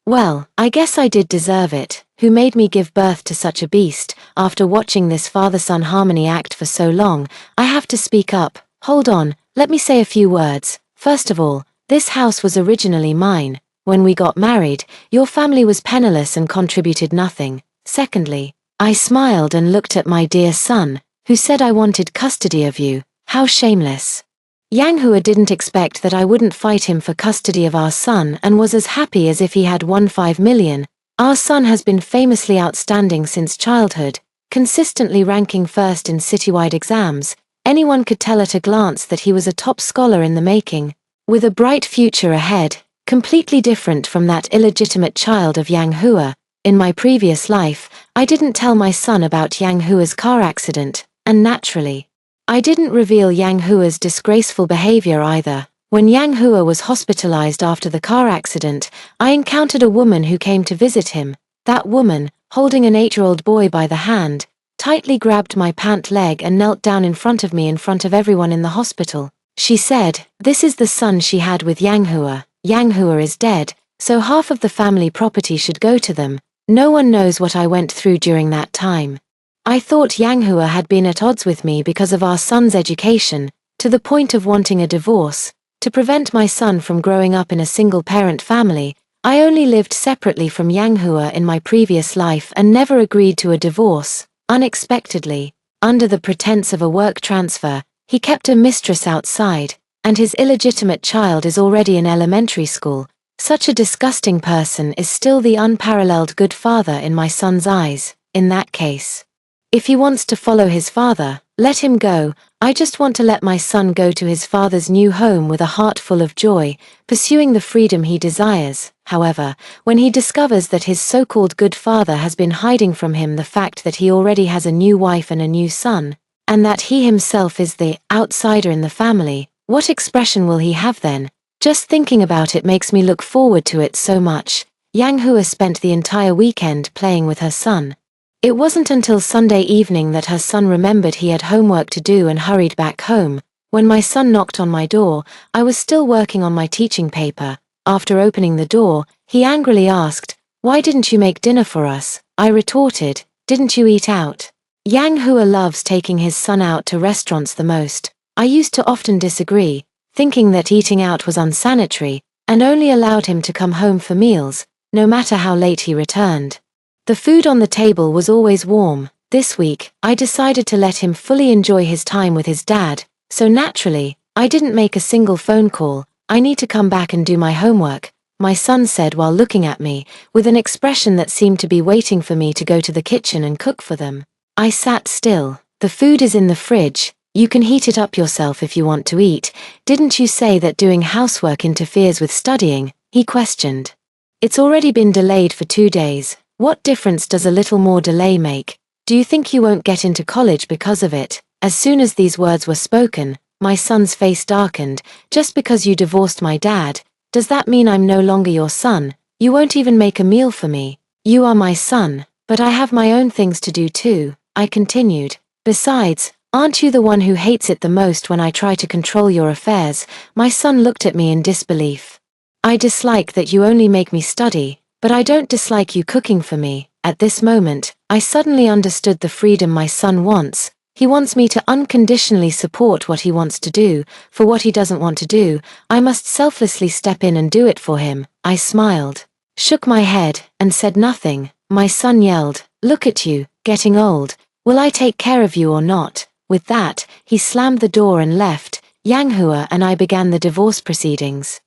Well, I guess I did deserve it. Who made me give birth to such a beast? After watching this father-son harmony act for so long, I have to speak up. Hold on, let me say a few words. First of all, this house was originally mine. When we got married, your family was penniless and contributed nothing. Secondly, I smiled and looked at my dear son. who said I wanted custody of you. How shameless. Yang Hua didn't expect that I wouldn't fight him for custody of our son and was as happy as if he had won 5 million. Our son has been famously outstanding since childhood, consistently ranking first in citywide exams. Anyone could tell at a glance that he was a top scholar in the making, with a bright future ahead, completely different from that illegitimate child of Yang Hua. In my previous life, I didn't tell my son about Yang Hua's car accident, and naturally, I didn't reveal Yang Hua's disgraceful behavior either. When Yang Hua was hospitalized after the car accident, I encountered a woman who came to visit him. That woman, holding an 8-year-old boy by the hand, tightly grabbed my pant leg and knelt down in front of me in front of everyone in the hospital. She said, "This is the son she had with Yang Hua. Yang Hua is dead, so half of the family property should go to them." No one knows what I went through during that time. I thought Yang Hua had been at odds with me because of our son's education, to the point of wanting a divorce. To prevent my son from growing up in a single-parent family, I only lived separately from Yang Hua in my previous life and never agreed to a divorce. Unexpectedly, under the pretense of a work transfer, he kept a mistress outside, and his illegitimate child is already in elementary school. Such a disgusting person is still the unparalleled good father in my son's eyes. In that case, if he wants to follow his father, let him go. I just want to let my son go to his father's new home with a heart full of joy, pursuing the freedom he desires. However, when he discovers that his so-called good father has been hiding from him the fact that he already has a new wife and a new son, and that he himself is the outsider in the family, what expression will he have then? Just thinking about it makes me look forward to it so much. Yang Hua spent the entire weekend playing with her son. It wasn't until Sunday evening that her son remembered he had homework to do and hurried back home. When my son knocked on my door, I was still working on my teaching paper. After opening the door, he angrily asked, "Why didn't you make dinner for us?" I retorted, "Didn't you eat out?" Yang Hua loves taking his son out to restaurants the most. I used to often disagree, thinking that eating out was unsanitary, and only allowed him to come home for meals, no matter how late he returned. The food on the table was always warm. This week, I decided to let him fully enjoy his time with his dad, so naturally, I didn't make a single phone call. "I need to come back and do my homework," my son said while looking at me, with an expression that seemed to be waiting for me to go to the kitchen and cook for them. I sat still. "The food is in the fridge. You can heat it up yourself if you want to eat. Didn't you say that doing housework interferes with studying?" he questioned. "It's already been delayed for 2 days. What difference does a little more delay make? Do you think you won't get into college because of it?" As soon as these words were spoken, my son's face darkened. "Just because you divorced my dad, does that mean I'm no longer your son? You won't even make a meal for me. You are my son, but I have my own things to do too," I continued. "Besides, aren't you the one who hates it the most when I try to control your affairs?" My son looked at me in disbelief. "I dislike that you only make me study, but I don't dislike you cooking for me." At this moment, I suddenly understood the freedom my son wants. He wants me to unconditionally support what he wants to do. For what he doesn't want to do, I must selflessly step in and do it for him. I smiled, shook my head, and said nothing. My son yelled, "Look at you, getting old. Will I take care of you or not?" With that, he slammed the door and left. Yang Hua and I began the divorce proceedings.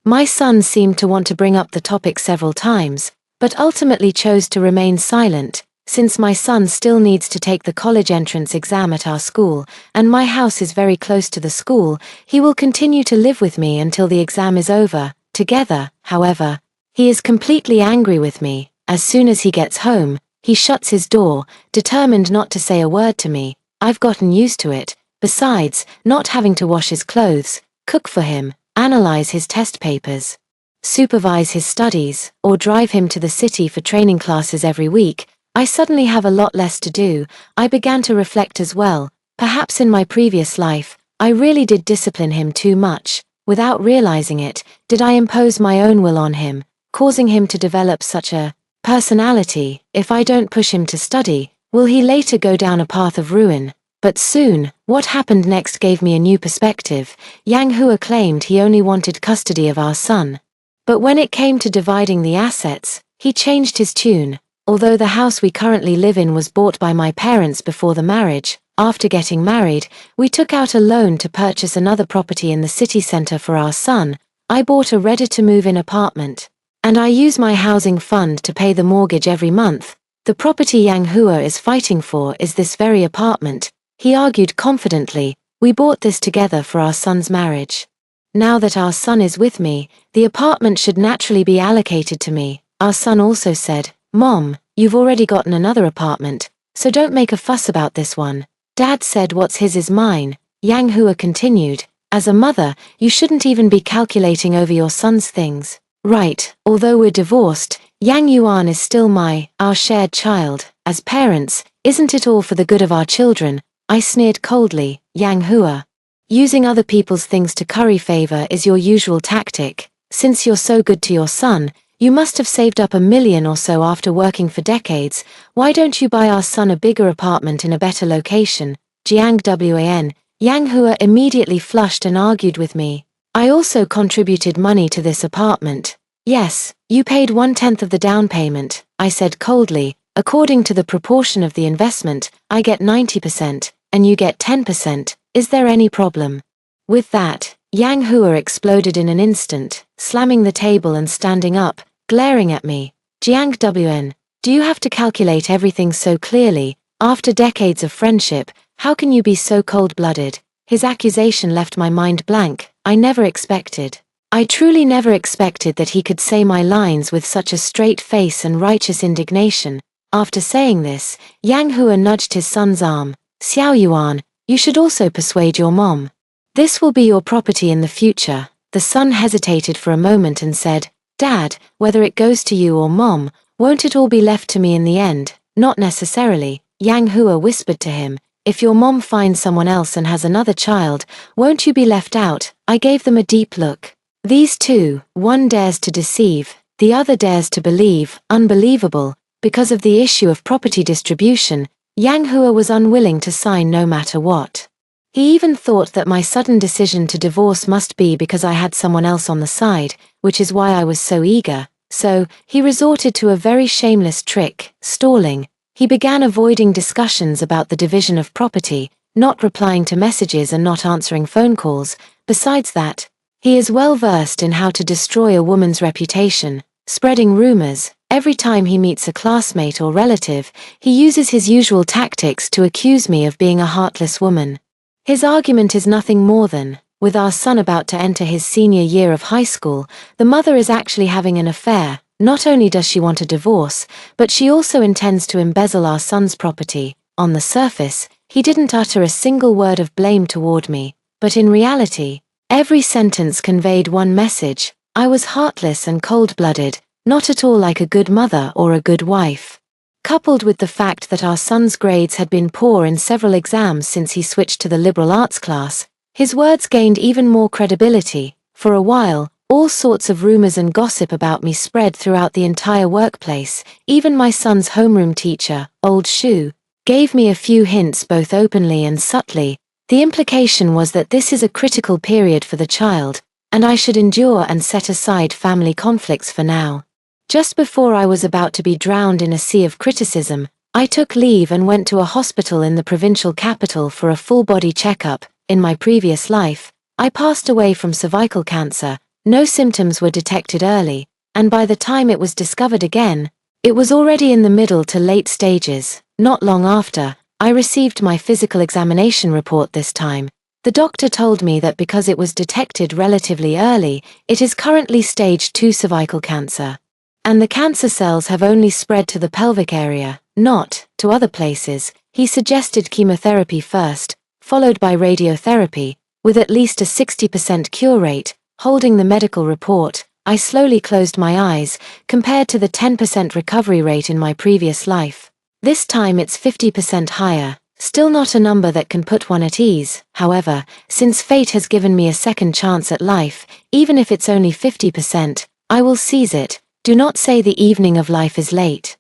My son seemed to want to bring up the topic several times, but ultimately chose to remain silent. Since my son still needs to take the college entrance exam at our school, and my house is very close to the school, he will continue to live with me until the exam is over. Together, however, he is completely angry with me. As soon as he gets home, he shuts his door, determined not to say a word to me. I've gotten used to it. Besides, not having to wash his clothes, cook for him, analyze his test papers, supervise his studies, or drive him to the city for training classes every week, I suddenly have a lot less to do. I began to reflect as well. Perhaps in my previous life, I really did discipline him too much. Without realizing it, did I impose my own will on him, causing him to develop such a personality? If I don't push him to study, will he later go down a path of ruin? But soon, what happened next gave me a new perspective. Yang Hua claimed he only wanted custody of our son. But when it came to dividing the assets, he changed his tune. Although the house we currently live in was bought by my parents before the marriage, After getting married, we took out a loan to purchase another property in the city center for our son. I bought a ready-to-move-in apartment. And I use my housing fund to pay the mortgage every month. The property Yang Hua is fighting for is this very apartment, he argued confidently. We bought this together for our son's marriage. Now that our son is with me, the apartment should naturally be allocated to me. Our son also said, "Mom, you've already gotten another apartment, so don't make a fuss about this one." Dad said what's his is mine. Yang Hua continued, "As a mother, you shouldn't even be calculating over your son's things. Right, although we're divorced, Yang Yuan is still our shared child. As parents, isn't it all for the good of our children?" I sneered coldly. Yang Hua, using other people's things to curry favor is your usual tactic. Since you're so good to your son, you must have saved up $1 million or so after working for decades. Why don't you buy our son a bigger apartment in a better location? Jiang Wan. Yang Hua immediately flushed and argued with me. I also contributed money to this apartment. Yes, you paid 1/10 of the down payment, I said coldly. According to the proportion of the investment, I get 90%, and you get 10%. Is there any problem? With that, Yang Hua exploded in an instant, slamming the table and standing up, glaring at me. Jiang Wan, do you have to calculate everything so clearly? After decades of friendship, how can you be so cold-blooded? His accusation left my mind blank. I truly never expected that he could say my lines with such a straight face and righteous indignation. After saying this, Yang Hua nudged his son's arm. "Xiao Yuan, you should also persuade your mom. This will be your property in the future." The son hesitated for a moment and said, "Dad, whether it goes to you or Mom, won't it all be left to me in the end?" "Not necessarily," Yang Hua whispered to him. "If your mom finds someone else and has another child, won't you be left out?" I gave them a deep look. These two, one dares to deceive, the other dares to believe. Unbelievable. Because of the issue of property distribution, Yang Hua was unwilling to sign no matter what. He even thought that my sudden decision to divorce must be because I had someone else on the side, which is why I was so eager. So, he resorted to a very shameless trick, stalling. He began avoiding discussions about the division of property, not replying to messages and not answering phone calls. Besides that, he is well versed in how to destroy a woman's reputation, spreading rumors. Every time he meets a classmate or relative, he uses his usual tactics to accuse me of being a heartless woman. His argument is nothing more than, with our son about to enter his senior year of high school, the mother is actually having an affair. Not only does she want a divorce, but she also intends to embezzle our son's property. On the surface, he didn't utter a single word of blame toward me, but in reality, every sentence conveyed one message: I was heartless and cold-blooded, not at all like a good mother or a good wife. Coupled with the fact that our son's grades had been poor in several exams since he switched to the liberal arts class, his words gained even more credibility. For a while, all sorts of rumors and gossip about me spread throughout the entire workplace. Even my son's homeroom teacher, Old Shu, gave me a few hints both openly and subtly. The implication was that this is a critical period for the child, and I should endure and set aside family conflicts for now. Just before I was about to be drowned in a sea of criticism, I took leave and went to a hospital in the provincial capital for a full-body checkup. In my previous life, I passed away from cervical cancer. No symptoms were detected early, and by the time it was discovered again, it was already in the middle to late stages. Not long after, I received my physical examination report this time. The doctor told me that because it was detected relatively early, it is currently stage 2 cervical cancer. And the cancer cells have only spread to the pelvic area, not to other places. He suggested chemotherapy first, followed by radiotherapy, with at least a 60% cure rate. Holding the medical report, I slowly closed my eyes, compared to the 10% recovery rate in my previous life. This time it's 50% higher, still not a number that can put one at ease. However, since fate has given me a second chance at life, even if it's only 50%, I will seize it. Do not say the evening of life is late.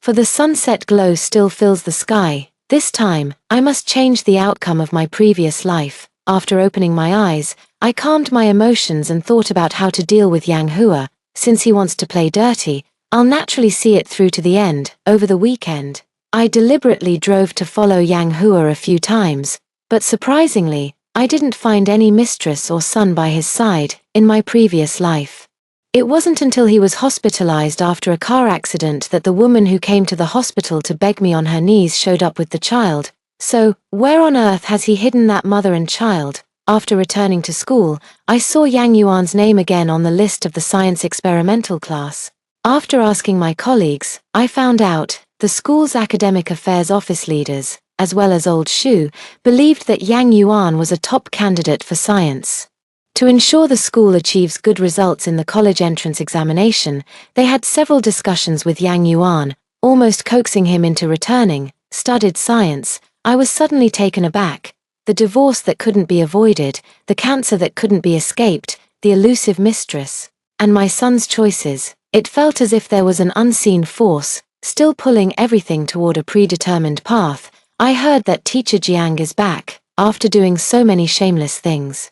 For the sunset glow still fills the sky. This time, I must change the outcome of my previous life. After opening my eyes, I calmed my emotions and thought about how to deal with Yang Hua. Since he wants to play dirty, I'll naturally see it through to the end. Over the weekend, I deliberately drove to follow Yang Hua a few times, but surprisingly, I didn't find any mistress or son by his side in my previous life. It wasn't until he was hospitalized after a car accident that the woman who came to the hospital to beg me on her knees showed up with the child. So, where on earth has he hidden that mother and child? After returning to school, I saw Yang Yuan's name again on the list of the science experimental class. After asking my colleagues, I found out the school's academic affairs office leaders, as well as old Shu, believed that Yang Yuan was a top candidate for science. To ensure the school achieves good results in the college entrance examination, they had several discussions with Yang Yuan, almost coaxing him into returning. Studied science. I was suddenly taken aback. The divorce that couldn't be avoided, the cancer that couldn't be escaped, the elusive mistress, and my son's choices. It felt as if there was an unseen force, still pulling everything toward a predetermined path. I heard that teacher Jiang is back, after doing so many shameless things.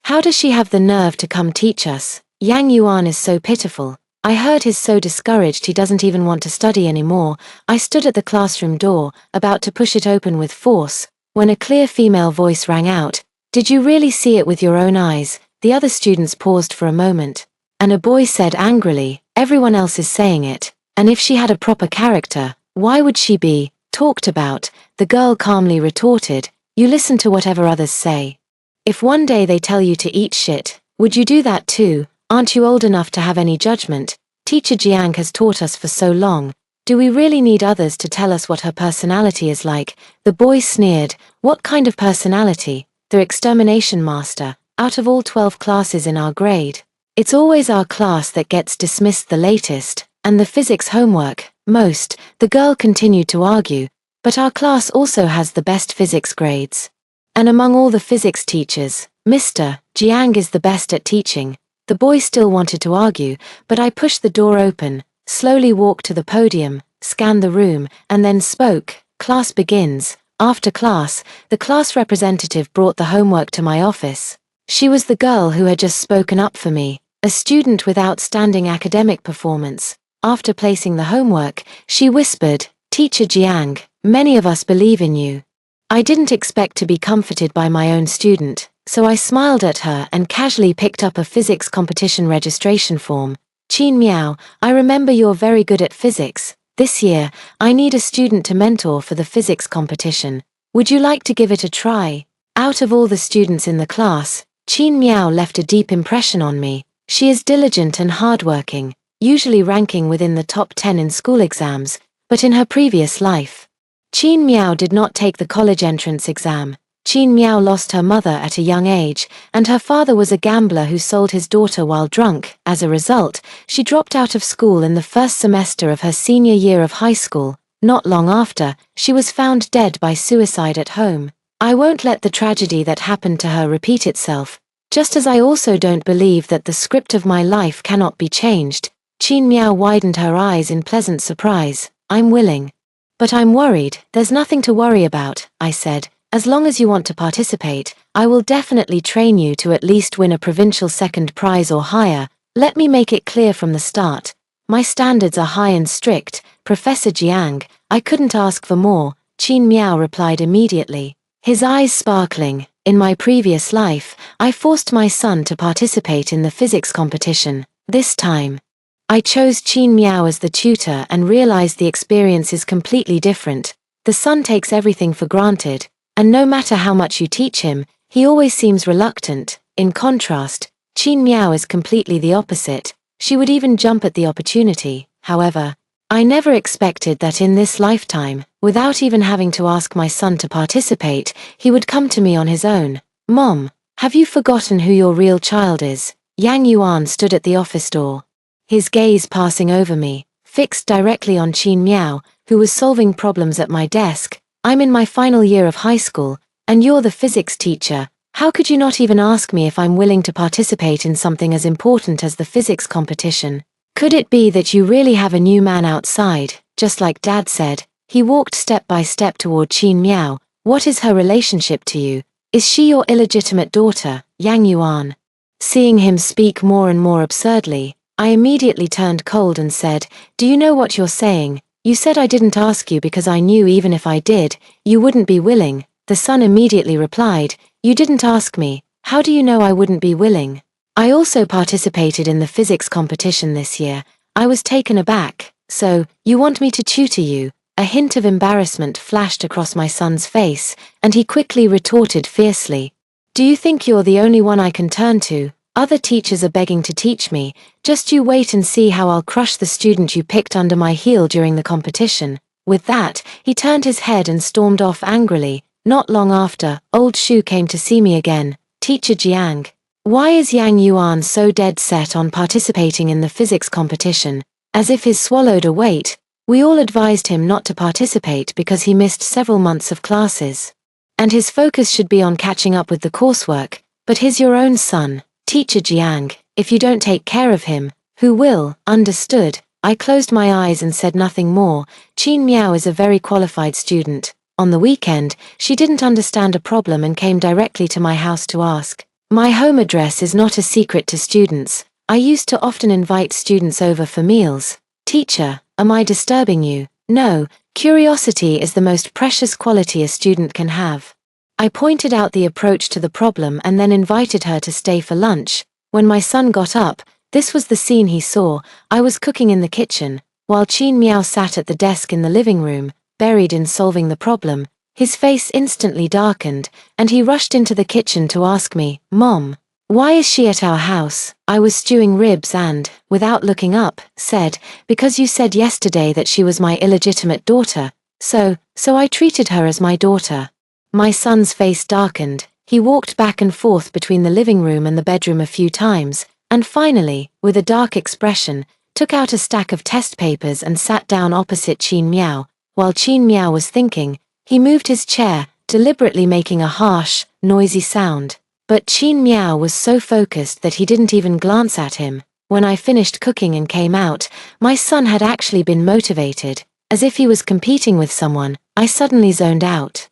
How does she have the nerve to come teach us? Yang Yuan is so pitiful. I heard he's so discouraged he doesn't even want to study anymore. I stood at the classroom door, about to push it open with force, when a clear female voice rang out. Did you really see it with your own eyes? The other students paused for a moment. And a boy said angrily, everyone else is saying it. And if she had a proper character, why would she be talked about? The girl calmly retorted, you listen to whatever others say. If one day they tell you to eat shit, would you do that too? Aren't you old enough to have any judgment? Teacher Jiang has taught us for so long. Do we really need others to tell us what her personality is like? The boy sneered, what kind of personality? The extermination master, out of all 12 classes in our grade. It's always our class that gets dismissed the latest, and the physics homework, most, the girl continued to argue, but our class also has the best physics grades. And among all the physics teachers, Mr. Jiang is the best at teaching. The boy still wanted to argue, but I pushed the door open, slowly walked to the podium, scanned the room, and then spoke. Class begins. After class, the class representative brought the homework to my office. She was the girl who had just spoken up for me, a student with outstanding academic performance. After placing the homework, she whispered, Teacher Jiang, many of us believe in you. I didn't expect to be comforted by my own student, so I smiled at her and casually picked up a physics competition registration form. Qin Miao, I remember you're very good at physics. This year, I need a student to mentor for the physics competition. Would you like to give it a try? Out of all the students in the class, Qin Miao left a deep impression on me. She is diligent and hardworking, usually ranking within the top 10 in school exams, but in her previous life, Qin Miao did not take the college entrance exam. Qin Miao lost her mother at a young age, and her father was a gambler who sold his daughter while drunk. As a result, she dropped out of school in the first semester of her senior year of high school. Not long after, she was found dead by suicide at home. I won't let the tragedy that happened to her repeat itself, just as I also don't believe that the script of my life cannot be changed. Qin Miao widened her eyes in pleasant surprise. I'm willing. But I'm worried. There's nothing to worry about, I said. As long as you want to participate, I will definitely train you to at least win a provincial second prize or higher. Let me make it clear from the start. My standards are high and strict, Professor Jiang. I couldn't ask for more, Qin Miao replied immediately, his eyes sparkling. In my previous life, I forced my son to participate in the physics competition. This time, I chose Qin Miao as the tutor and realized the experience is completely different. The son takes everything for granted, and no matter how much you teach him, he always seems reluctant. In contrast, Qin Miao is completely the opposite. She would even jump at the opportunity. However, I never expected that in this lifetime, without even having to ask my son to participate, he would come to me on his own. Mom, have you forgotten who your real child is? Yang Yuan stood at the office door, his gaze passing over me, fixed directly on Qin Miao, who was solving problems at my desk. I'm in my final year of high school, and you're the physics teacher. How could you not even ask me if I'm willing to participate in something as important as the physics competition? Could it be that you really have a new man outside, just like Dad said? He walked step by step toward Qin Miao. What is her relationship to you? Is she your illegitimate daughter, Yang Yuan? Seeing him speak more and more absurdly, I immediately turned cold and said, Do you know what you're saying? You said I didn't ask you because I knew even if I did, you wouldn't be willing. The son immediately replied, you didn't ask me, how do you know I wouldn't be willing? I also participated in the physics competition this year. I was taken aback. So, you want me to tutor you? A hint of embarrassment flashed across my son's face, and he quickly retorted fiercely. Do you think you're the only one I can turn to? Other teachers are begging to teach me. Just you wait and see how I'll crush the student you picked under my heel during the competition. With that, he turned his head and stormed off angrily. Not long after, old Shu came to see me again. Teacher Jiang. Why is Yang Yuan so dead set on participating in the physics competition? As if he's swallowed a weight, we all advised him not to participate because he missed several months of classes. And his focus should be on catching up with the coursework, but he's your own son, Teacher Jiang. If you don't take care of him, who will? Understood. I closed my eyes and said nothing more. Qin Miao is a very qualified student. On the weekend, she didn't understand a problem and came directly to my house to ask. My home address is not a secret to students. I used to often invite students over for meals. Teacher, am I disturbing you? No, curiosity is the most precious quality a student can have. I pointed out the approach to the problem and then invited her to stay for lunch. When my son got up, this was the scene he saw. I was cooking in the kitchen, while Qin Miao sat at the desk in the living room, buried in solving the problem. His face instantly darkened, and he rushed into the kitchen to ask me, Mom, why is she at our house? I was stewing ribs and, without looking up, said, because you said yesterday that she was my illegitimate daughter, so I treated her as my daughter. My son's face darkened. He walked back and forth between the living room and the bedroom a few times, and finally, with a dark expression, took out a stack of test papers and sat down opposite Qin Miao. While Qin Miao was thinking, he moved his chair, deliberately making a harsh, noisy sound. But Qin Miao was so focused that he didn't even glance at him. When I finished cooking and came out, my son had actually been motivated. As if he was competing with someone, I suddenly zoned out.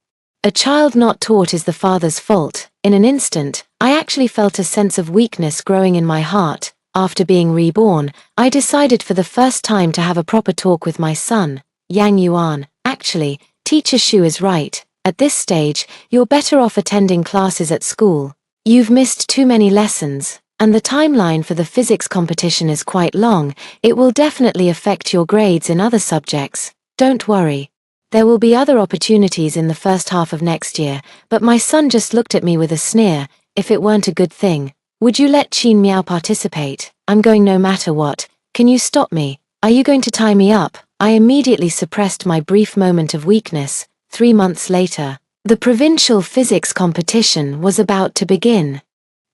A child not taught is the father's fault. In an instant, I actually felt a sense of weakness growing in my heart. After being reborn, I decided for the first time to have a proper talk with my son. Yang Yuan, actually, Teacher Shu is right. At this stage, you're better off attending classes at school. You've missed too many lessons, and the timeline for the physics competition is quite long. It will definitely affect your grades in other subjects. Don't worry. There will be other opportunities in the first half of next year, but my son just looked at me with a sneer. If it weren't a good thing, would you let Qin Miao participate? I'm going no matter what. Can you stop me? Are you going to tie me up? I immediately suppressed my brief moment of weakness. 3 months later, the provincial physics competition was about to begin.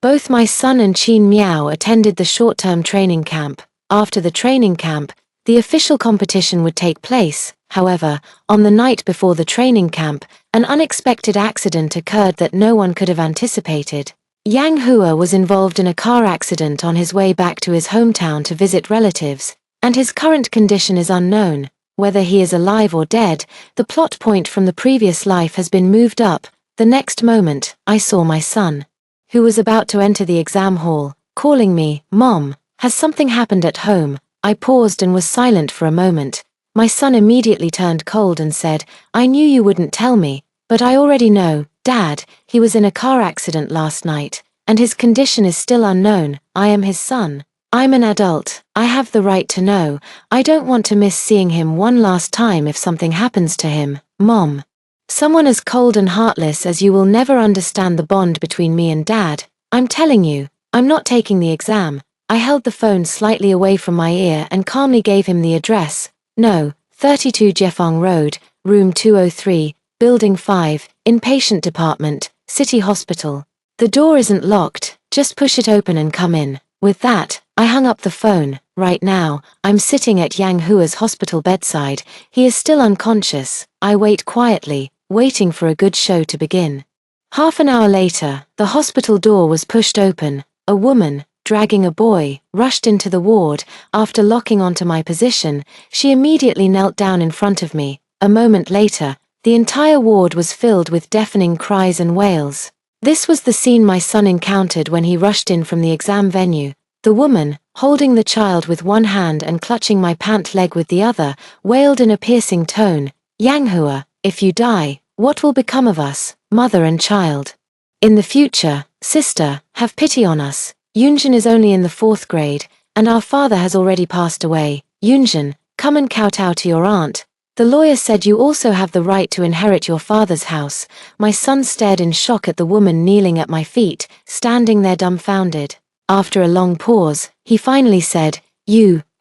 Both my son and Qin Miao attended the short-term training camp. After the training camp, the official competition would take place. However, on the night before the training camp, an unexpected accident occurred that no one could have anticipated. Yang Hua was involved in a car accident on his way back to his hometown to visit relatives, and his current condition is unknown. Whether he is alive or dead, the plot point from the previous life has been moved up. The next moment, I saw my son, who was about to enter the exam hall, calling me, Mom, has something happened at home? I paused and was silent for a moment. My son immediately turned cold and said, I knew you wouldn't tell me, but I already know, Dad, he was in a car accident last night, and his condition is still unknown. I am his son. I'm an adult. I have the right to know. I don't want to miss seeing him one last time if something happens to him. Mom. Someone as cold and heartless as you will never understand the bond between me and Dad. I'm telling you, I'm not taking the exam. I held the phone slightly away from my ear and calmly gave him the address. No, 32 Jiefeng Road, room 203, building 5, inpatient department, City Hospital. The door isn't locked, just push it open and come in. With that, I hung up the phone. Right now, I'm sitting at Yang Hua's hospital bedside. He is still unconscious. I wait quietly, waiting for a good show to begin. Half an hour later, the hospital door was pushed open. A woman, dragging a boy, rushed into the ward. After locking onto my position, she immediately knelt down in front of me. A moment later, the entire ward was filled with deafening cries and wails. This was the scene my son encountered when he rushed in from the exam venue. The woman, holding the child with one hand and clutching my pant leg with the other, wailed in a piercing tone, "Yanghua, if you die, what will become of us, mother and child? In the future, sister, have pity on us. Yunjin is only in the 4th grade, and our father has already passed away. Yunjin, come and kowtow to your aunt. The lawyer said you also have the right to inherit your father's house." My son stared in shock at the woman kneeling at my feet, standing there dumbfounded. After a long pause, he finally said,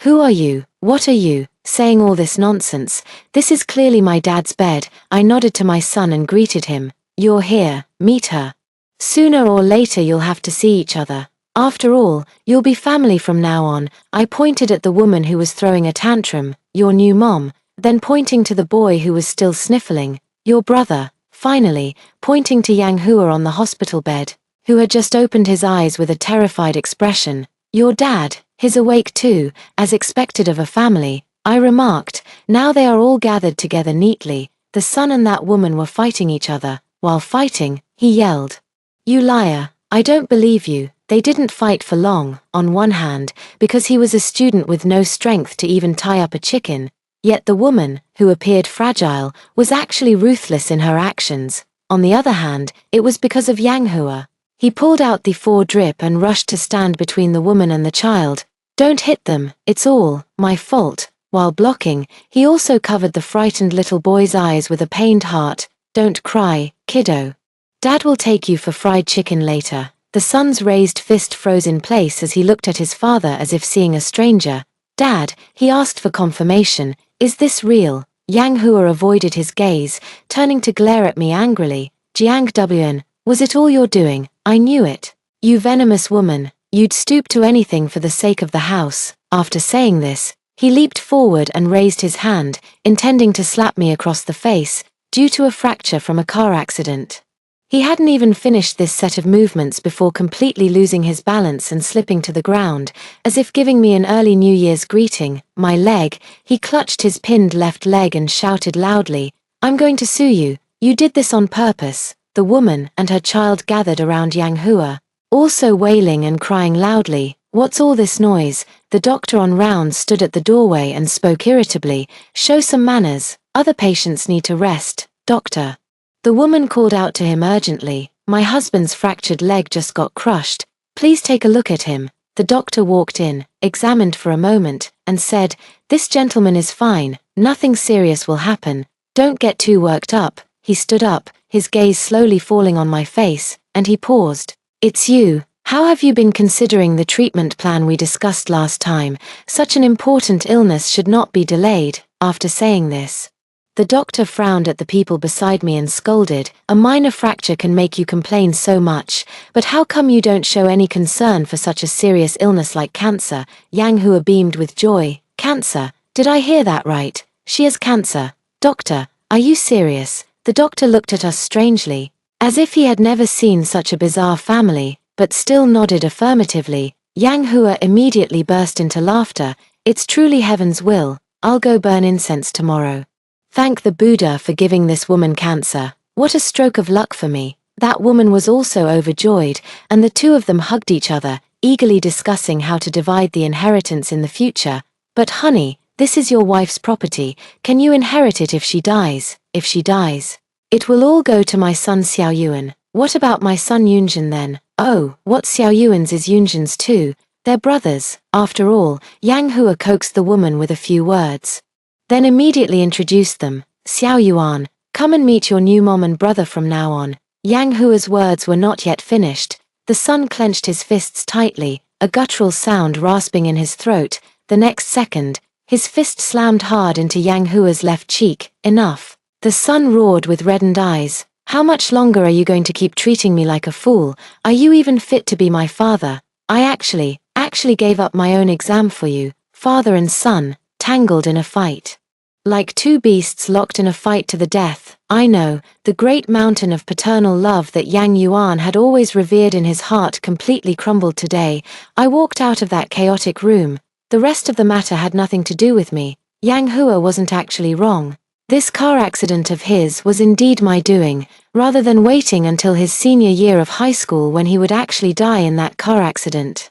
"Who are you? What are you saying all this nonsense? This is clearly my dad's bed." I nodded to my son and greeted him. "You're here, meet her. Sooner or later you'll have to see each other. After all, you'll be family from now on." I pointed at the woman who was throwing a tantrum, "Your new mom," then pointing to the boy who was still sniffling, "Your brother," finally, pointing to Yanghua on the hospital bed, who had just opened his eyes with a terrified expression. "Your dad, he's awake too, as expected of a family," I remarked. Now they are all gathered together neatly. The son and that woman were fighting each other. While fighting, he yelled, "You liar, I don't believe you." They didn't fight for long, on one hand, because he was a student with no strength to even tie up a chicken. Yet the woman, who appeared fragile, was actually ruthless in her actions. On the other hand, it was because of Yanghua. He pulled out the 4 drip and rushed to stand between the woman and the child. "Don't hit them, it's all my fault." While blocking, he also covered the frightened little boy's eyes with a pained heart. "Don't cry, kiddo. Dad will take you for fried chicken later." The son's raised fist froze in place as he looked at his father as if seeing a stranger. "Dad," he asked for confirmation, "is this real?" Yanghua avoided his gaze, turning to glare at me angrily. "Jiang Wn, was it all you're doing? I knew it. You venomous woman, you'd stoop to anything for the sake of the house." After saying this, he leaped forward and raised his hand, intending to slap me across the face, due to a fracture from a car accident. He hadn't even finished this set of movements before completely losing his balance and slipping to the ground, as if giving me an early New Year's greeting. My leg, he clutched his pinned left leg and shouted loudly, "I'm going to sue you, you did this on purpose." The woman and her child gathered around Yanghua, also wailing and crying loudly. "What's all this noise?" The doctor on rounds stood at the doorway and spoke irritably, "Show some manners, other patients need to rest, doctor." The woman called out to him urgently, "My husband's fractured leg just got crushed. Please take a look at him." The doctor walked in, examined for a moment, and said, "This gentleman is fine, nothing serious will happen. Don't get too worked up." He stood up, his gaze slowly falling on my face, and he paused. "It's you. How have you been considering the treatment plan we discussed last time? Such an important illness should not be delayed." After saying this, the doctor frowned at the people beside me and scolded, "A minor fracture can make you complain so much, but how come you don't show any concern for such a serious illness like cancer?" Yanghua beamed with joy. "Cancer? Did I hear that right? She has cancer. Doctor, are you serious?" The doctor looked at us strangely, as if he had never seen such a bizarre family, but still nodded affirmatively. Yanghua immediately burst into laughter. "It's truly heaven's will. I'll go burn incense tomorrow. Thank the Buddha for giving this woman cancer. What a stroke of luck for me." That woman was also overjoyed, and the two of them hugged each other, eagerly discussing how to divide the inheritance in the future. "But honey, this is your wife's property. Can you inherit it if she dies?" "If she dies, it will all go to my son Xiao Yuan." "What about my son Yunjin then?" "Oh, what's Xiao Yuan's is Yunjin's too. They're brothers, after all." Yanghua coaxed the woman with a few words, then immediately introduced them. "Xiao Yuan, come and meet your new mom and brother from now on." Yanghua's words were not yet finished. The son clenched his fists tightly, a guttural sound rasping in his throat. The next second, his fist slammed hard into Yanghua's left cheek. "Enough." The son roared with reddened eyes. "How much longer are you going to keep treating me like a fool? Are you even fit to be my father? I actually gave up my own exam for you." Father and son, tangled in a fight. Like two beasts locked in a fight to the death. I know, the great mountain of paternal love that Yang Yuan had always revered in his heart completely crumbled today. I walked out of that chaotic room. The rest of the matter had nothing to do with me. Yanghua wasn't actually wrong. This car accident of his was indeed my doing, rather than waiting until his senior year of high school when he would actually die in that car accident.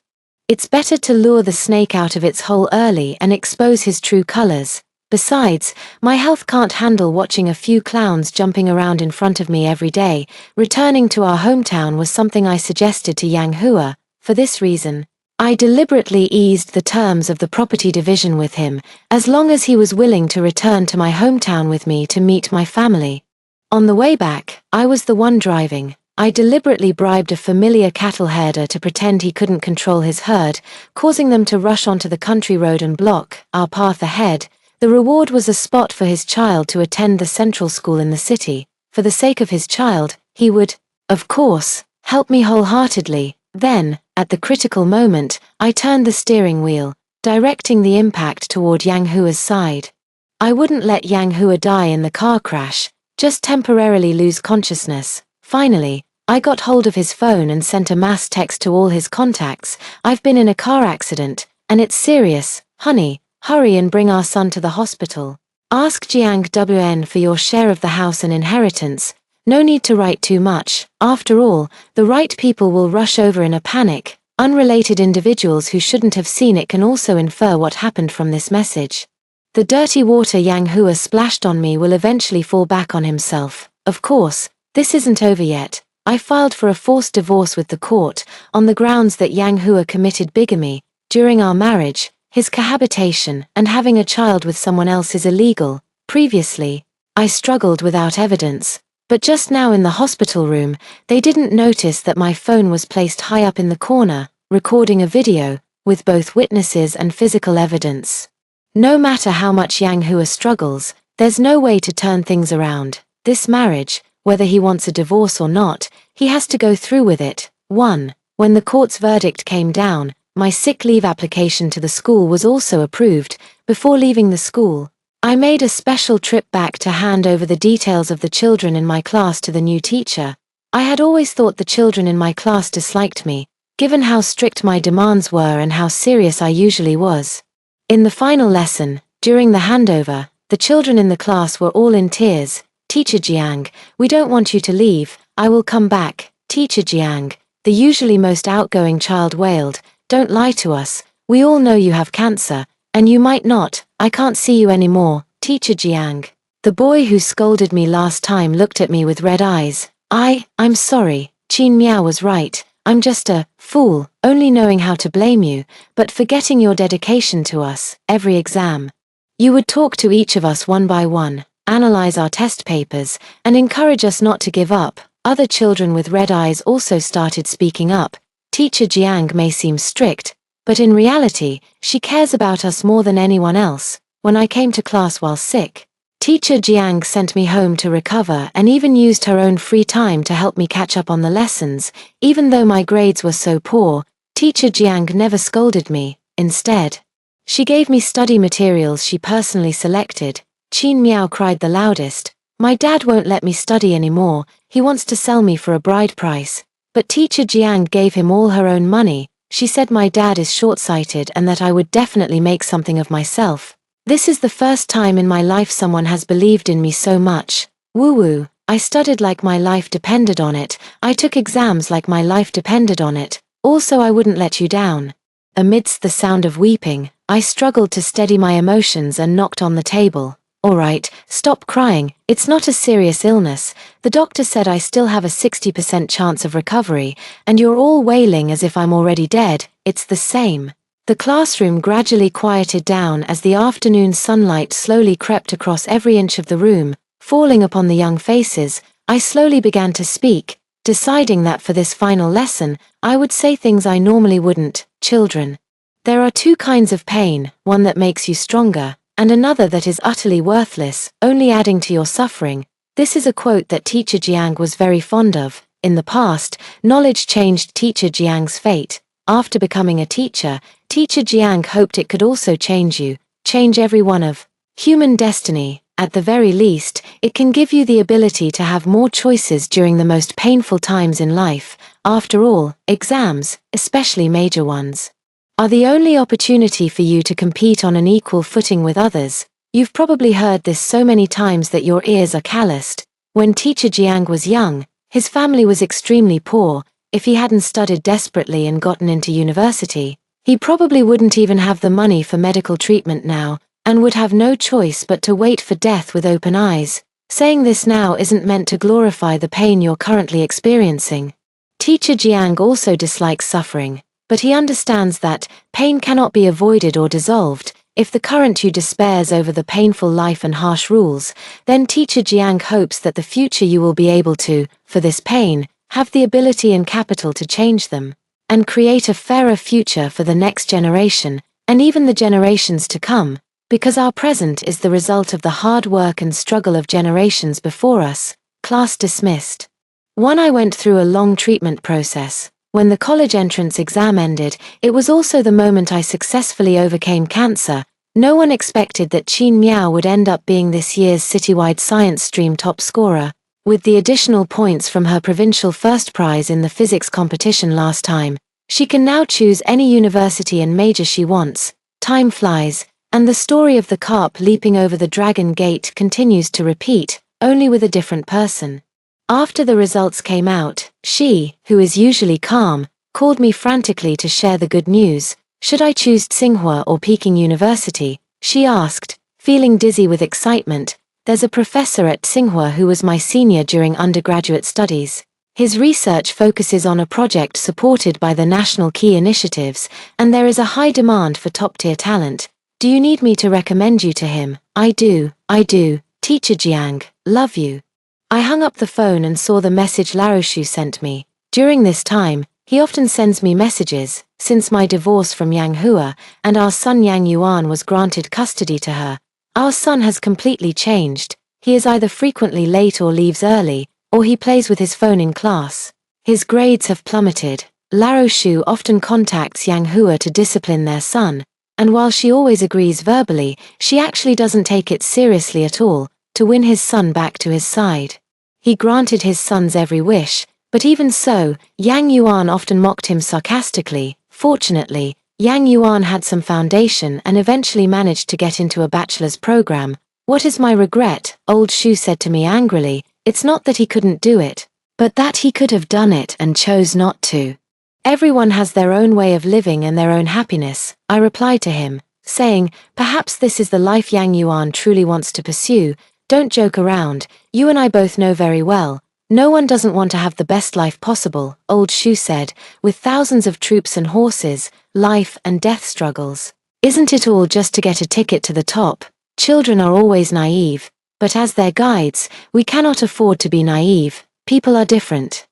It's better to lure the snake out of its hole early and expose his true colors. Besides, my health can't handle watching a few clowns jumping around in front of me every day. Returning to our hometown was something I suggested to Yang Hua. For this reason, I deliberately eased the terms of the property division with him, as long as he was willing to return to my hometown with me to meet my family. On the way back, I was the one driving. I deliberately bribed a familiar cattle herder to pretend he couldn't control his herd, causing them to rush onto the country road and block our path ahead. The reward was a spot for his child to attend the central school in the city. For the sake of his child, he would, of course, help me wholeheartedly. Then, at the critical moment, I turned the steering wheel, directing the impact toward Yang Hua's side. I wouldn't let Yang Hua die in the car crash, just temporarily lose consciousness. Finally, I got hold of his phone and sent a mass text to all his contacts. I've been in a car accident, and it's serious. Honey, hurry and bring our son to the hospital. Ask Jiang Wn for your share of the house and inheritance. No need to write too much. After all, the right people will rush over in a panic. Unrelated individuals who shouldn't have seen it can also infer what happened from this message. The dirty water Yang Hua splashed on me will eventually fall back on himself. Of course, this isn't over yet. I filed for a forced divorce with the court, on the grounds that Yang Hua committed bigamy. During our marriage, his cohabitation and having a child with someone else is illegal. Previously, I struggled without evidence. But just now in the hospital room, they didn't notice that my phone was placed high up in the corner, recording a video, with both witnesses and physical evidence. No matter how much Yang Hua struggles, there's no way to turn things around. This marriage, whether he wants a divorce or not, he has to go through with it. 1. When the court's verdict came down, my sick leave application to the school was also approved. Before leaving the school, I made a special trip back to hand over the details of the children in my class to the new teacher. I had always thought the children in my class disliked me, given how strict my demands were and how serious I usually was. In the final lesson, during the handover, the children in the class were all in tears. Teacher Jiang, we don't want you to leave. I will come back. Teacher Jiang, the usually most outgoing child wailed, don't lie to us. We all know you have cancer. And you might not. I can't see you anymore. Teacher Jiang. The boy who scolded me last time looked at me with red eyes. I'm sorry. Qin Miao was right. I'm just a fool, only knowing how to blame you, but forgetting your dedication to us, every exam. You would talk to each of us one by one, analyze our test papers, and encourage us not to give up. Other children with red eyes also started speaking up. Teacher Jiang may seem strict, but in reality, she cares about us more than anyone else. When I came to class while sick, Teacher Jiang sent me home to recover and even used her own free time to help me catch up on the lessons. Even though my grades were so poor, Teacher Jiang never scolded me. Instead, she gave me study materials she personally selected. Qin Miao cried the loudest. My dad won't let me study anymore. He wants to sell me for a bride price. But Teacher Jiang gave him all her own money. She said my dad is short-sighted and that I would definitely make something of myself. This is the first time in my life someone has believed in me so much. Woo-woo, I studied like my life depended on it. I took exams like my life depended on it. Also, I wouldn't let you down. Amidst the sound of weeping, I struggled to steady my emotions and knocked on the table. All right, stop crying. It's not a serious illness. The doctor said I still have a 60% chance of recovery, and you're all wailing as if I'm already dead. It's the same. The classroom gradually quieted down as the afternoon sunlight slowly crept across every inch of the room, falling upon the young faces. I slowly began to speak, deciding that for this final lesson, I would say things I normally wouldn't. Children. There are two kinds of pain, one that makes you stronger, and another that is utterly worthless, only adding to your suffering. This is a quote that Teacher Jiang was very fond of. In the past, knowledge changed Teacher Jiang's fate. After becoming a teacher, Teacher Jiang hoped it could also change you, change every one of human destiny. At the very least, it can give you the ability to have more choices during the most painful times in life. After all, exams, especially major ones, are the only opportunity for you to compete on an equal footing with others. You've probably heard this so many times that your ears are calloused. When Teacher Jiang was young, his family was extremely poor. If he hadn't studied desperately and gotten into university, He probably wouldn't even have the money for medical treatment now, and would have no choice but to wait for death with open eyes. Saying this now isn't meant to glorify the pain you're currently experiencing. Teacher Jiang also dislikes suffering, but he understands that pain cannot be avoided or dissolved. If the current you despairs over the painful life and harsh rules, then Teacher Jiang hopes that the future you will be able to, for this pain, have the ability and capital to change them, and create a fairer future for the next generation, and even the generations to come, because our present is the result of the hard work and struggle of generations before us. Class dismissed. I went through a long treatment process. When the college entrance exam ended, it was also the moment I successfully overcame cancer. No one expected that Qin Miao would end up being this year's citywide science stream top scorer. With the additional points from her provincial first prize in the physics competition last time, she can now choose any university and major she wants. Time flies, and the story of the carp leaping over the dragon gate continues to repeat, only with a different person. After the results came out, she, who is usually calm, called me frantically to share the good news. Should I choose Tsinghua or Peking University? She asked, feeling dizzy with excitement. There's a professor at Tsinghua who was my senior during undergraduate studies. His research focuses on a project supported by the National Key Initiatives, and there is a high demand for top-tier talent. Do you need me to recommend you to him? I do. Teacher Jiang, love you. I hung up the phone and saw the message Laroshu sent me. During this time, he often sends me messages. Since my divorce from Yang Hua, and our son Yang Yuan was granted custody to her, our son has completely changed. He is either frequently late or leaves early, or he plays with his phone in class. His grades have plummeted. Laroshu often contacts Yang Hua to discipline their son, and while she always agrees verbally, she actually doesn't take it seriously at all, to win his son back to his side. He granted his son's every wish, but even so, Yang Yuan often mocked him sarcastically. Fortunately, Yang Yuan had some foundation and eventually managed to get into a bachelor's program. What is my regret? Old Shu said to me angrily. It's not that he couldn't do it, but that he could have done it and chose not to. Everyone has their own way of living and their own happiness, I replied to him, saying, perhaps this is the life Yang Yuan truly wants to pursue. Don't joke around, you and I both know very well. No one doesn't want to have the best life possible, Old Shu said, with thousands of troops and horses, life and death struggles. Isn't it all just to get a ticket to the top? Children are always naive, but as their guides, we cannot afford to be naive. People are different.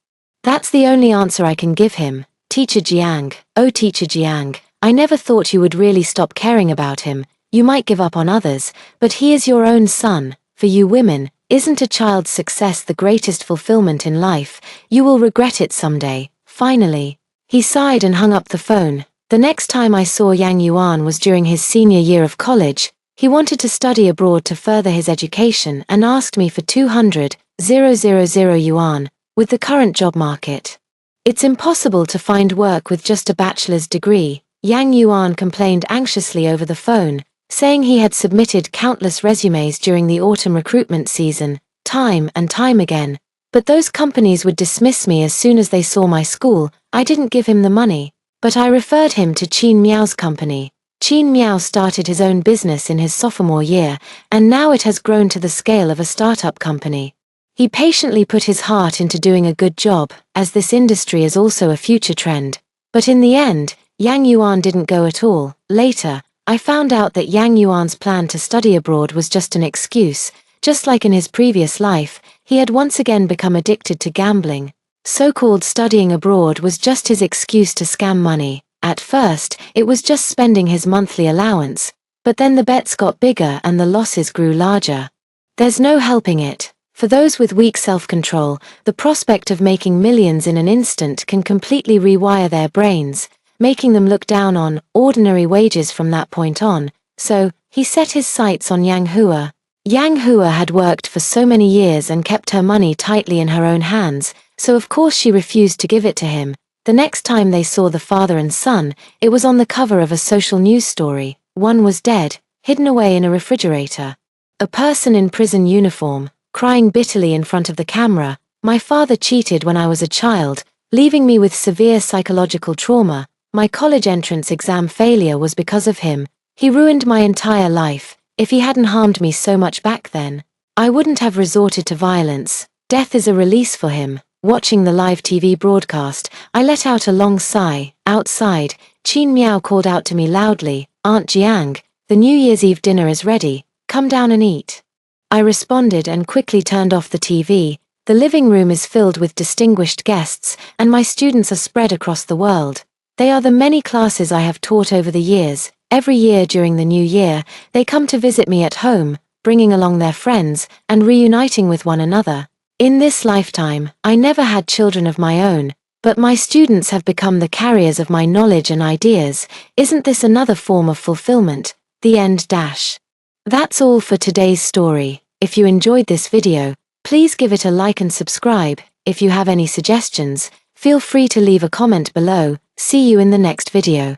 That's the only answer I can give him. Teacher Jiang, oh Teacher Jiang, I never thought you would really stop caring about him. You might give up on others, but he is your own son. For you women, isn't a child's success the greatest fulfillment in life? You will regret it someday. Finally, he sighed and hung up the phone. The next time I saw Yang Yuan was during his senior year of college. He wanted to study abroad to further his education and asked me for 200,000 yuan. With the current job market, it's impossible to find work with just a bachelor's degree. Yang Yuan complained anxiously over the phone, saying he had submitted countless resumes during the autumn recruitment season, time and time again, but those companies would dismiss me as soon as they saw my school. I didn't give him the money, but I referred him to Qin Miao's company. Qin Miao started his own business in his sophomore year, and now it has grown to the scale of a startup company. He patiently put his heart into doing a good job, as this industry is also a future trend. But in the end, Yang Yuan didn't go at all. Later, I found out that Yang Yuan's plan to study abroad was just an excuse. Just like in his previous life, he had once again become addicted to gambling. So-called studying abroad was just his excuse to scam money. At first, it was just spending his monthly allowance, but then the bets got bigger and the losses grew larger. There's no helping it. For those with weak self-control, the prospect of making millions in an instant can completely rewire their brains, making them look down on ordinary wages from that point on. So, he set his sights on Yang Hua. Yang Hua had worked for so many years and kept her money tightly in her own hands, so of course she refused to give it to him. The next time they saw the father and son, it was on the cover of a social news story. One was dead, hidden away in a refrigerator. A person in prison uniform, crying bitterly in front of the camera. My father cheated when I was a child, leaving me with severe psychological trauma. My college entrance exam failure was because of him. He ruined my entire life. If he hadn't harmed me so much back then, I wouldn't have resorted to violence. Death is a release for him. Watching the live TV broadcast, I let out a long sigh. Outside, Chin Miao called out to me loudly, "Aunt Jiang, the New Year's Eve dinner is ready. Come down and eat." I responded and quickly turned off the TV. The living room is filled with distinguished guests, and my students are spread across the world. They are the many classes I have taught over the years. Every year during the New Year, they come to visit me at home, bringing along their friends and reuniting with one another. In this lifetime, I never had children of my own, but my students have become the carriers of my knowledge and ideas. Isn't this another form of fulfillment? The end. That's all for today's story. If you enjoyed this video, please give it a like and subscribe. If you have any suggestions, feel free to leave a comment below. See you in the next video.